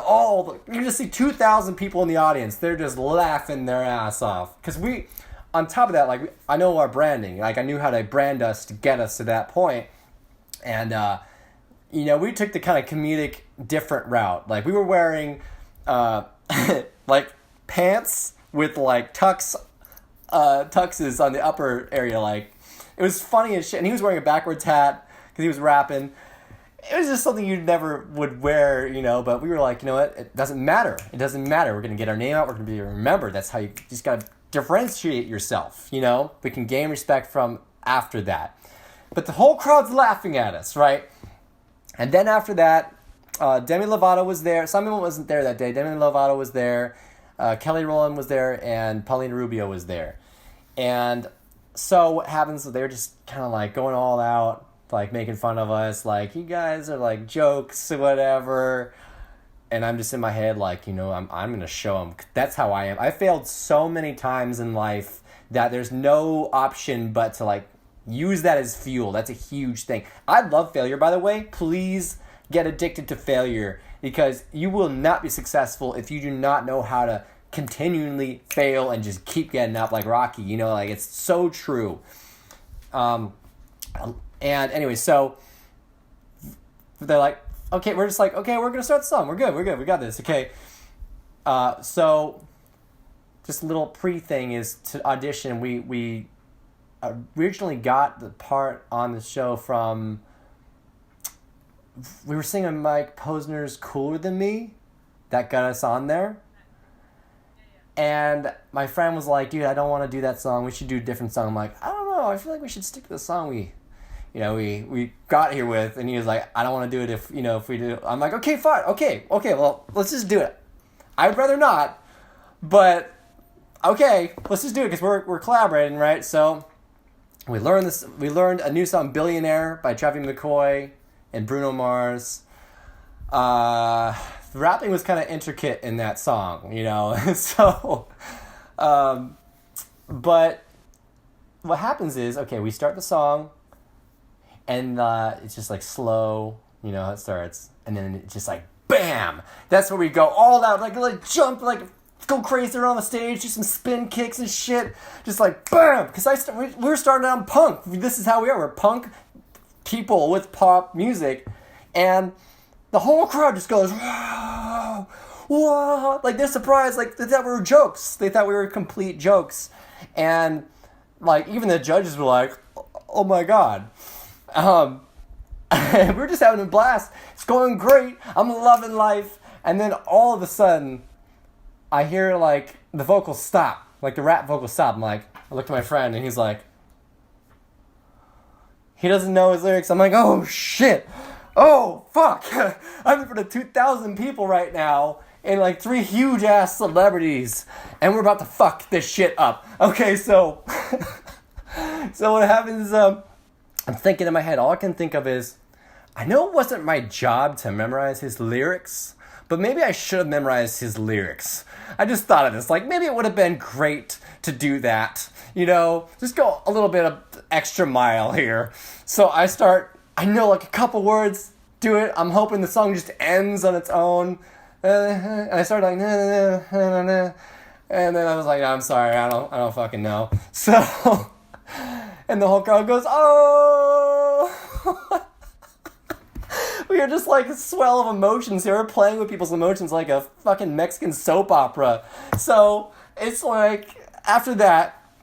Speaker 2: you just see 2,000 people in the audience. They're just laughing their ass off. Because on top of that, like, I know our branding. Like, I knew how to brand us to get us to that point. And, we took the kind of comedic different route. Like, we were wearing, like, pants with, like, tuxes on the upper area. Like, it was funny as shit. And he was wearing a backwards hat because he was rapping. It was just something you never would wear, but we were like, you know what? It doesn't matter. It doesn't matter. We're going to get our name out. We're going to be remembered. That's how you just got to differentiate yourself, We can gain respect from after that. But the whole crowd's laughing at us, right? And then after that, Demi Lovato was there. Simon wasn't there that day. Demi Lovato was there. Kelly Rowland was there. And Paulina Rubio was there. And so what happens is they're just kind of like going all out, like making fun of us, like, you guys are like jokes or whatever. And I'm just in my head like, I'm going to show them. That's how I am. I failed so many times in life that there's no option but to like use that as fuel. That's a huge thing. I love failure, by the way. Please get addicted to failure because you will not be successful if you do not know how to continually fail and just keep getting up like Rocky. Like it's so true. And anyway, so they're like, okay, we're just like, okay, we're going to start the song. We're good. We got this. Okay. So just a little pre-thing is to audition. We originally got the part on the show from, we were singing Mike Posner's Cooler Than Me. That got us on there. And my friend was like, dude, I don't want to do that song. We should do a different song. I'm like, I don't know. I feel like we should stick to the song we got here with. And he was like, I don't want to do it if we do. I'm like, okay, fine. Okay, well, let's just do it. I'd rather not, but okay, let's just do it because we're collaborating, right? So we learned a new song, Billionaire by Travis McCoy and Bruno Mars. The rapping was kind of intricate in that song, so, but what happens is, okay, we start the song, and it's just like slow, how it starts, and then it's just like, bam! That's where we go all out, like jump, like go crazy around the stage, do some spin kicks and shit, just like, bam! Because we're starting out on punk. This is how we are. We're punk people with pop music, and the whole crowd just goes, whoa, whoa, like they're surprised, like they thought we were jokes. They thought we were complete jokes. And like even the judges were like, oh my God. We're just having a blast. It's going great. I'm loving life. And then all of a sudden, I hear like the vocals stop, like the rap vocals stop. I'm like, I look at my friend and he's like, he doesn't know his lyrics. I'm like, oh shit. Oh, fuck, I'm in front of 2,000 people right now and like 3 huge ass celebrities and we're about to fuck this shit up. Okay, so what happens is I'm thinking in my head, all I can think of is, I know it wasn't my job to memorize his lyrics, but maybe I should have memorized his lyrics. I just thought of this, like, maybe it would have been great to do that, you know, just go a little bit of extra mile here. So I know like a couple words, do it, I'm hoping the song just ends on its own, and I started like, nah, nah, nah, nah, nah. And then I was like, I'm sorry, I don't fucking know. So, and the whole crowd goes, oh! We were just like a swell of emotions here. We're playing with people's emotions like a fucking Mexican soap opera. So it's like, after that,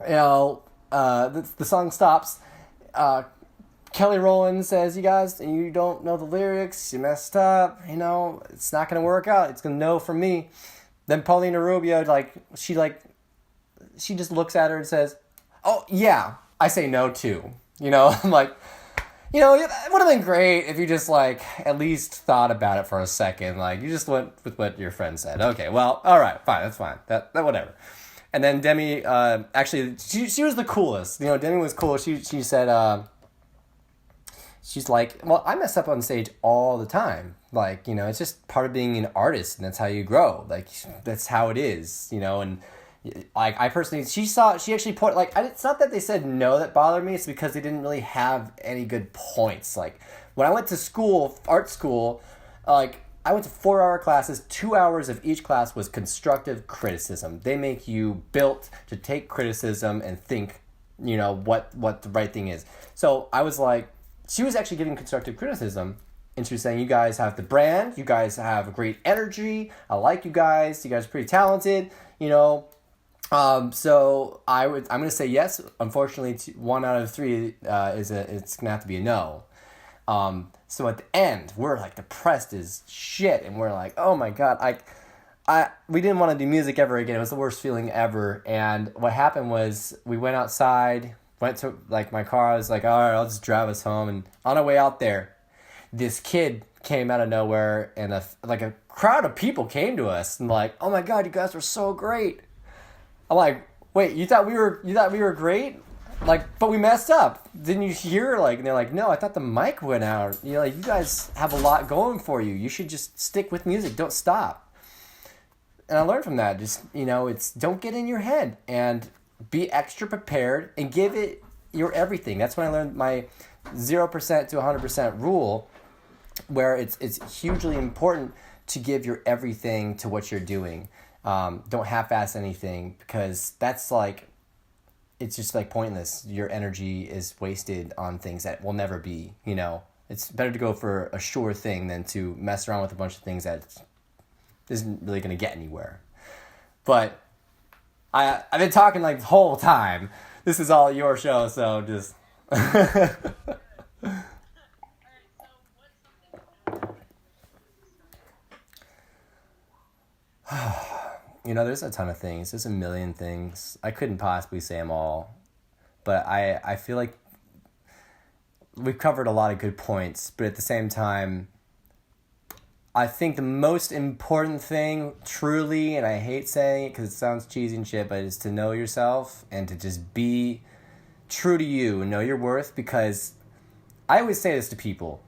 Speaker 2: you know, the song stops. Kelly Rowland says, you guys, you don't know the lyrics, you messed up, you know, it's not going to work out. It's going to no from me. Then Paulina Rubio, she just looks at her and says, oh, yeah, I say no too. You know, I'm like, you know, it would have been great if you just, like, at least thought about it for a second. Like, you just went with what your friend said. Okay, well, all right, fine, that's fine. That whatever. And then Demi, actually, she was the coolest. You know, Demi was cool. She said, she's like, well, I mess up on stage all the time. Like, you know, it's just part of being an artist, and that's how you grow. Like, that's how it is, you know, and like, I personally, she actually put, like, it's not that they said no that bothered me, it's because they didn't really have any good points. Like, when I went to school, art school, like, I went to 4-hour classes, 2 hours of each class was constructive criticism. They make you built to take criticism and think, you know, what the right thing is. So I was like, she was actually giving constructive criticism, and she was saying, you guys have the brand, you guys have great energy, I like you guys are pretty talented, you know. So I'm going to say yes. Unfortunately, 1 out of 3 it's going to have to be a no. So at the end, we're like depressed as shit, and we're like, oh my God, we didn't want to do music ever again. It was the worst feeling ever. And what happened was we went outside, went to like my car. I was like, all right, I'll just drive us home. And on our way out there, this kid came out of nowhere, and a crowd of people came to us and like, oh my God, you guys were so great. I'm like, wait, you thought we were great? Like, but we messed up. Didn't you hear? Like, and they're like, no, I thought the mic went out. You know, like, you guys have a lot going for you. You should just stick with music. Don't stop. And I learned from that. Just, you know, don't get in your head and be extra prepared and give it your everything. That's when I learned my 0% to 100% rule, where it's hugely important to give your everything to what you're doing. Don't half-ass anything, because that's like, it's just like pointless. Your energy is wasted on things that will never be, you know. It's better to go for a sure thing than to mess around with a bunch of things that isn't really going to get anywhere. But I've been talking like the whole time. This is all your show, so just... You know, there's a ton of things. There's a million things. I couldn't possibly say them all. But I feel like we've covered a lot of good points. But at the same time, I think the most important thing, truly, and I hate saying it because it sounds cheesy and shit, but is to know yourself and to just be true to you and know your worth. Because I always say this to people.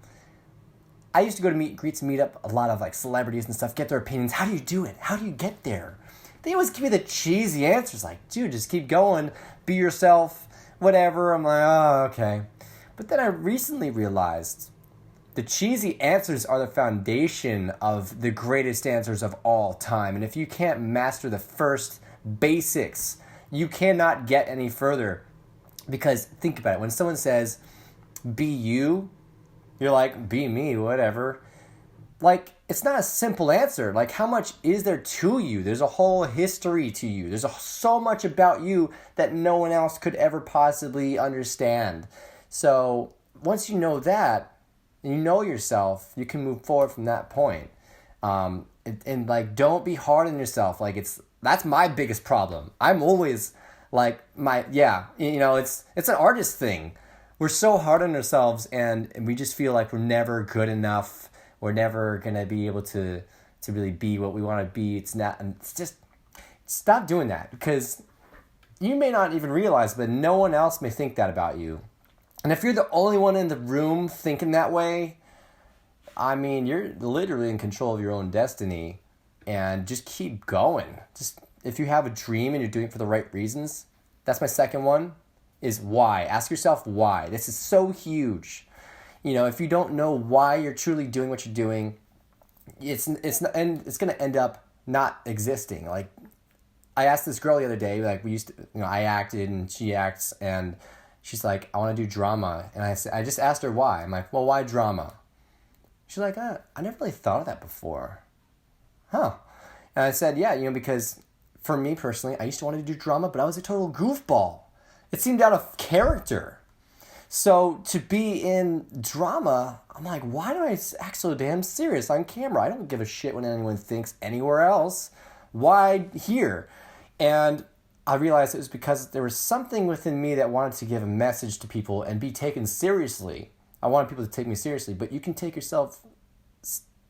Speaker 2: I used to go to meet up a lot of like celebrities and stuff, get their opinions. How do you do it? How do you get there? They always give me the cheesy answers like, dude, just keep going, be yourself, whatever. I'm like, oh, okay. But then I recently realized the cheesy answers are the foundation of the greatest answers of all time. And if you can't master the first basics, you cannot get any further. Because think about it. When someone says, be you, you're like, be me, whatever. Like, it's not a simple answer. Like, how much is there to you? There's a whole history to you. There's so much about you that no one else could ever possibly understand. So once you know that, and you know yourself, you can move forward from that point. And like, don't be hard on yourself. Like, that's my biggest problem. I'm always like, you know, it's an artist thing. We're so hard on ourselves, and we just feel like we're never good enough. We're never going to be able to really be what we want to be. It's just, stop doing that, because you may not even realize, but no one else may think that about you. And if you're the only one in the room thinking that way, I mean, you're literally in control of your own destiny, and just keep going. Just if you have a dream and you're doing it for the right reasons, that's my second one, is why. Ask yourself why. This is so huge. If you don't know why you're truly doing what you're doing, it's going to end up not existing. Like, I asked this girl the other day, like, we used to, I acted and she acts, and she's like, I want to do drama. And I just asked her why. I'm like, well, why drama? She's like, I never really thought of that before. Huh. And I said, yeah, because for me personally, I used to want to do drama, but I was a total goofball. It seemed out of character. So to be in drama, I'm like, why do I act so damn serious on camera? I don't give a shit what anyone thinks anywhere else. Why here? And I realized it was because there was something within me that wanted to give a message to people and be taken seriously. I wanted people to take me seriously, but you can take yourself,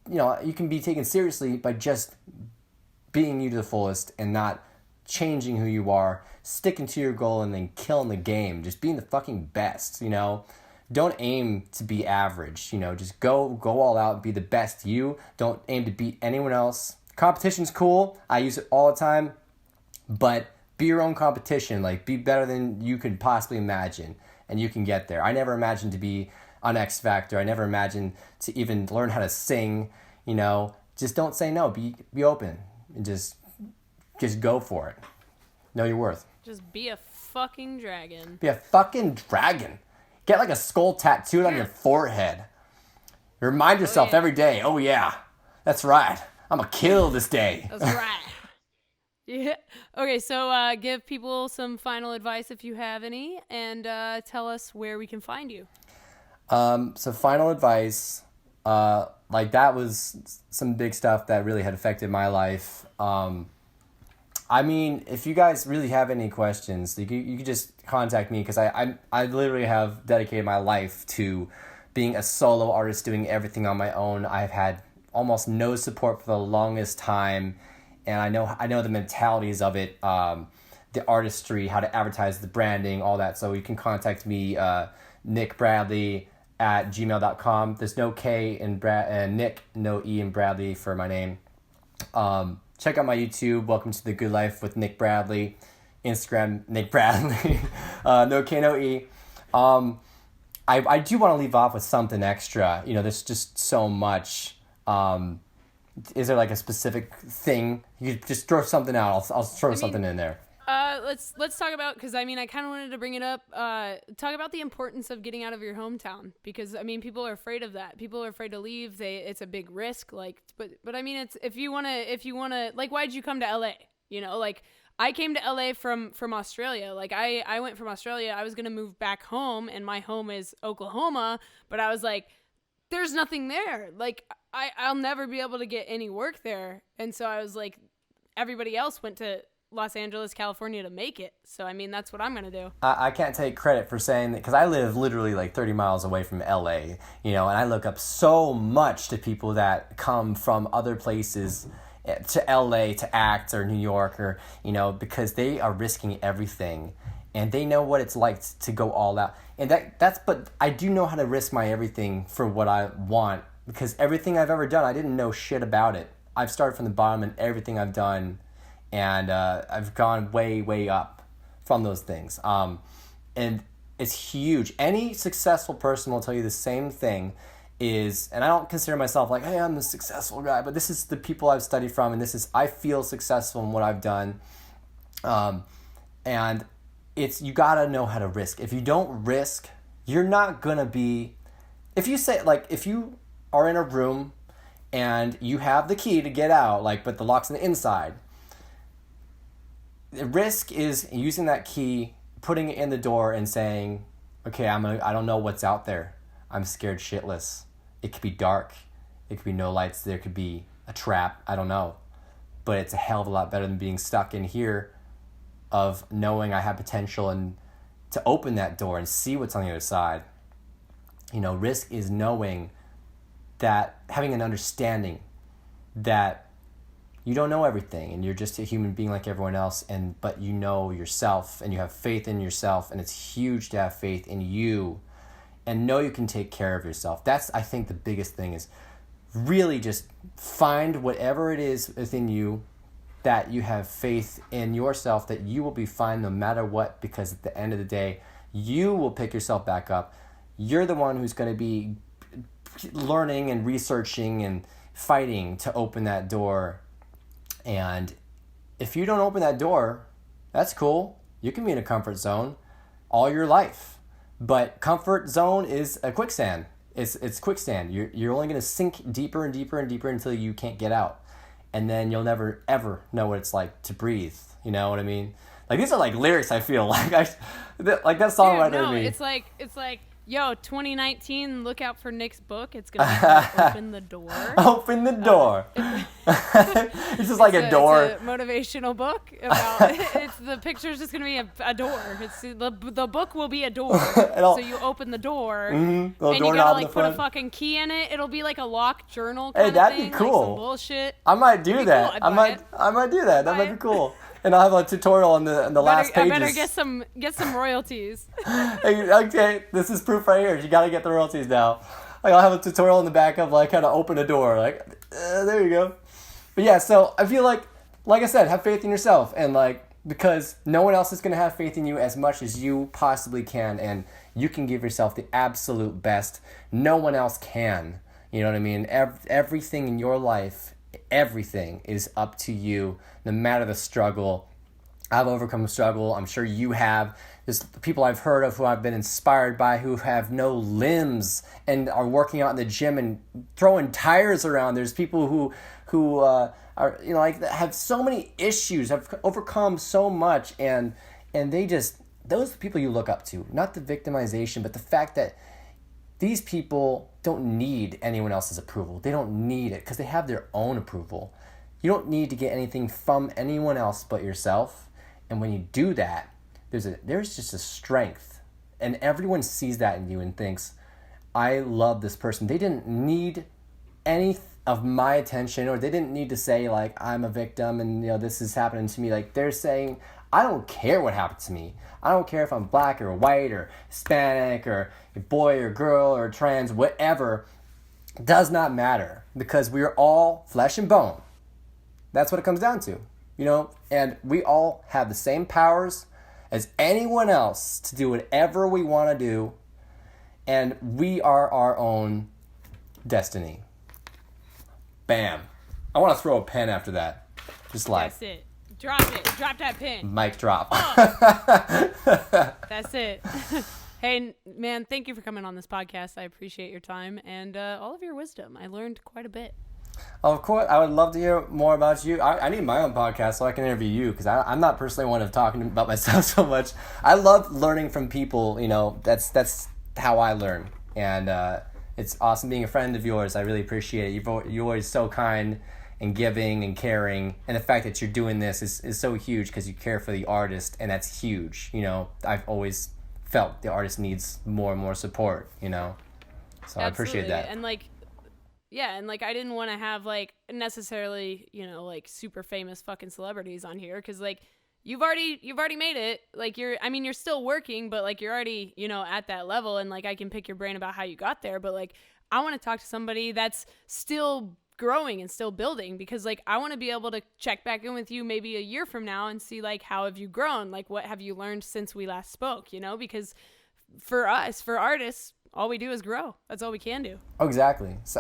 Speaker 2: you can be taken seriously by just being you to the fullest and not changing who you are, sticking to your goal, and then killing the game. Just being the fucking best, Don't aim to be average, Just go all out, be the best you. Don't aim to beat anyone else. Competition's cool. I use it all the time. But be your own competition. Like, be better than you could possibly imagine, and you can get there. I never imagined to be on X Factor. I never imagined to even learn how to sing, Just don't say no. Be open, and just go for it. Know your worth.
Speaker 1: Just be a fucking dragon.
Speaker 2: Be a fucking dragon. Get like a skull tattooed on your forehead. Remind yourself every day, oh yeah, that's right. I'm gonna kill this day.
Speaker 1: That's right. Yeah. Okay, so give people some final advice if you have any, and tell us where we can find you.
Speaker 2: So final advice, that was some big stuff that really had affected my life. If you guys really have any questions, you can just contact me, because I literally have dedicated my life to being a solo artist, doing everything on my own. I've had almost no support for the longest time, and I know the mentalities of it, the artistry, how to advertise, the branding, all that. So you can contact me, Nic Bradly at gmail.com. There's no K in Nick, no E in Bradley for my name. Check out my YouTube, Welcome to the Good Life with Nic Bradly. Instagram, Nic Bradly. No K, no E. I do want to leave off with something extra. There's just so much. Is there like a specific thing? You could just throw something out. I'll throw something in there.
Speaker 1: Let's talk about, because I kind of wanted to bring it up. Talk about the importance of getting out of your hometown, because people are afraid of that. People are afraid to leave. It's a big risk. But it's if you wanna like, why'd you come to LA? I came to LA from Australia. I went from Australia. I was gonna move back home, and my home is Oklahoma. But I was like, there's nothing there. I'll never be able to get any work there. And so I was like, everybody else went to Los Angeles, California to make it. So, that's what I'm going to do.
Speaker 2: I can't take credit for saying that, because I live literally 30 miles away from LA, and I look up so much to people that come from other places to LA to act, or New York, or, because they are risking everything, and they know what it's like to go all out. And but I do know how to risk my everything for what I want, because everything I've ever done, I didn't know shit about it. I've started from the bottom in everything I've done, and I've gone way, way up from those things. And it's huge. Any successful person will tell you the same thing is, and I don't consider myself like, hey, I'm the successful guy, but this is the people I've studied from, and I feel successful in what I've done. And you gotta know how to risk. If you don't risk, you're not gonna be, if you are in a room and you have the key to get out, but the lock's on the inside, the risk is using that key, putting it in the door, and saying, okay, I don't know what's out there. I'm scared shitless. It could be dark. It could be no lights. There could be a trap. I don't know. But it's a hell of a lot better than being stuck in here, of knowing I have potential and to open that door and see what's on the other side. Risk is knowing that, having an understanding that you don't know everything, and you're just a human being like everyone else, but you know yourself, and you have faith in yourself, and it's huge to have faith in you and know you can take care of yourself. That's, I think, the biggest thing is really just find whatever it is within you that you have faith in yourself that you will be fine no matter what, because at the end of the day, you will pick yourself back up. You're the one who's going to be learning and researching and fighting to open that door. And if you don't open that door, that's cool. You can be in a comfort zone all your life. But comfort zone is a quicksand. It's quicksand. You're only going to sink deeper and deeper and deeper until you can't get out. And then you'll never, ever know what it's like to breathe. You know what I mean? Like, these are like lyrics, I feel. Like that song right there to me.
Speaker 1: It's like, yo, 2019, look out for Nick's book. It's going to open the door.
Speaker 2: Open the door. It's just like a door.
Speaker 1: It's a motivational book. The picture's just going to be a door. The book will be a door. So you open the door, and you got to like put a fucking key in it. It'll be like a locked journal kind of thing.
Speaker 2: Hey, that'd be cool.
Speaker 1: Like some bullshit.
Speaker 2: I might do that.
Speaker 1: Cool.
Speaker 2: I might do that. That might be cool. And I'll have a tutorial on the last pages.
Speaker 1: I better get some royalties.
Speaker 2: Okay, this is proof right here. You got to get the royalties now. Like, I'll have a tutorial in the back of like how to open a door. Like, there you go. But yeah, so I feel like I said, have faith in yourself, and like, because no one else is going to have faith in you as much as you possibly can, and you can give yourself the absolute best. No one else can. You know what I mean? Everything in your life, everything is up to you, no matter the struggle. I've overcome the struggle. I'm sure you have. There's people I've heard of who I've been inspired by who have no limbs and are working out in the gym and throwing tires around. There's people who are, you know, like, have so many issues, have overcome so much, and those are the people you look up to. Not the victimization, but the fact that these people don't need anyone else's approval. They don't need it because they have their own approval. You don't need to get anything from anyone else but yourself. And when you do that, there's just a strength. And everyone sees that in you and thinks, I love this person. They didn't need any of my attention, or they didn't need to say, like, I'm a victim and, you know, this is happening to me. Like, they're saying, I don't care what happened to me. I don't care if I'm black or white or Hispanic or a boy or girl or trans, whatever. It does not matter, because we are all flesh and bone. That's what it comes down to, you know? And we all have the same powers as anyone else to do whatever we want to do. And we are our own destiny. Bam. I want to throw a pen after that. Just like.
Speaker 1: That's it. Drop it. Drop that pen.
Speaker 2: Mic drop.
Speaker 1: That's it. Hey, man, thank you for coming on this podcast. I appreciate your time and all of your wisdom. I learned quite a bit.
Speaker 2: Of course, I would love to hear more about you. I need my own podcast so I can interview you, because I'm not personally one of talking about myself so much. I love learning from people. You know, that's how I learn, and it's awesome being a friend of yours. I really appreciate it. You're always so kind and giving and caring, and the fact that you're doing this is so huge, because you care for the artist, and that's huge. You know, I've always felt the artist needs more and more support. You know, so absolutely. I appreciate that.
Speaker 1: And like. Yeah, and like, I didn't want to have like necessarily, you know, like super famous fucking celebrities on here, because like you've already made it. Like, you're still working, but like you're already, you know, at that level, and like I can pick your brain about how you got there, but like I want to talk to somebody that's still growing and still building, because like I want to be able to check back in with you maybe a year from now and see like, how have you grown? Like, what have you learned since we last spoke, you know? Because for us, for artists, all we do is grow. That's all we can do.
Speaker 2: Oh, exactly. So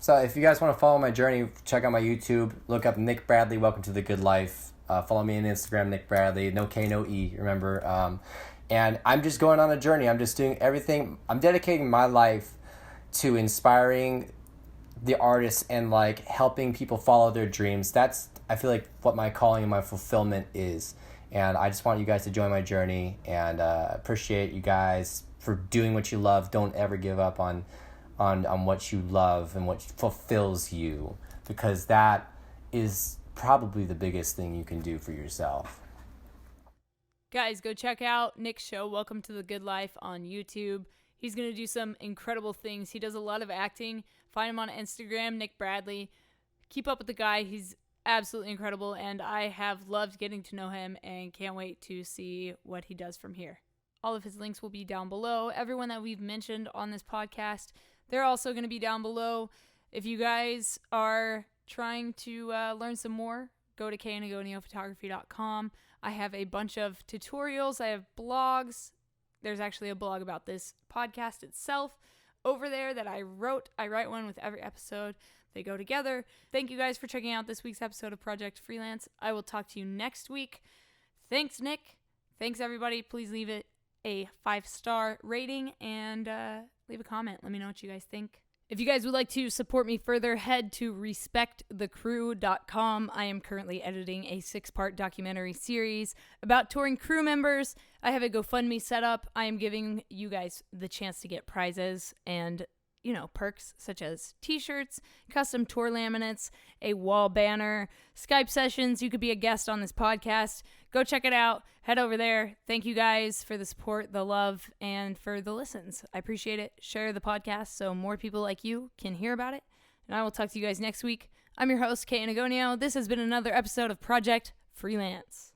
Speaker 2: if you guys want to follow my journey, check out my YouTube. Look up Nic Bradly, Welcome to the Good Life. Follow me on Instagram, Nic Bradly. No K, no E, remember. And I'm just going on a journey. I'm just doing everything. I'm dedicating my life to inspiring the artists and like helping people follow their dreams. That's, I feel like, what my calling and my fulfillment is. And I just want you guys to join my journey, and appreciate you guys for doing what you love. Don't ever give up on what you love and what fulfills you, because that is probably the biggest thing you can do for yourself.
Speaker 1: Guys, go check out Nick's show, Welcome to the Good Life, on YouTube. He's going to do some incredible things. He does a lot of acting. Find him on Instagram, Nic Bradly. Keep up with the guy. He's absolutely incredible, and I have loved getting to know him and can't wait to see what he does from here. All of his links will be down below. Everyone that we've mentioned on this podcast, they're also going to be down below. If you guys are trying to learn some more, go to kanagoniophotography.com. I have a bunch of tutorials. I have blogs. There's actually a blog about this podcast itself over there that I wrote. I write one with every episode. They go together. Thank you guys for checking out this week's episode of Project Freelance. I will talk to you next week. Thanks, Nick. Thanks, everybody. Please leave it a 5-star rating and leave a comment. Let me know what you guys think. If you guys would like to support me further, head to respectthecrew.com. I am currently editing a 6-part documentary series about touring crew members. I have a GoFundMe set up. I am giving you guys the chance to get prizes and, perks such as t-shirts, custom tour laminates, a wall banner, Skype sessions. You could be a guest on this podcast. Go check it out. Head over there. Thank you guys for the support, the love, and for the listens. I appreciate it. Share the podcast so more people like you can hear about it. And I will talk to you guys next week. I'm your host, Kate Anagonio. This has been another episode of Project Freelance.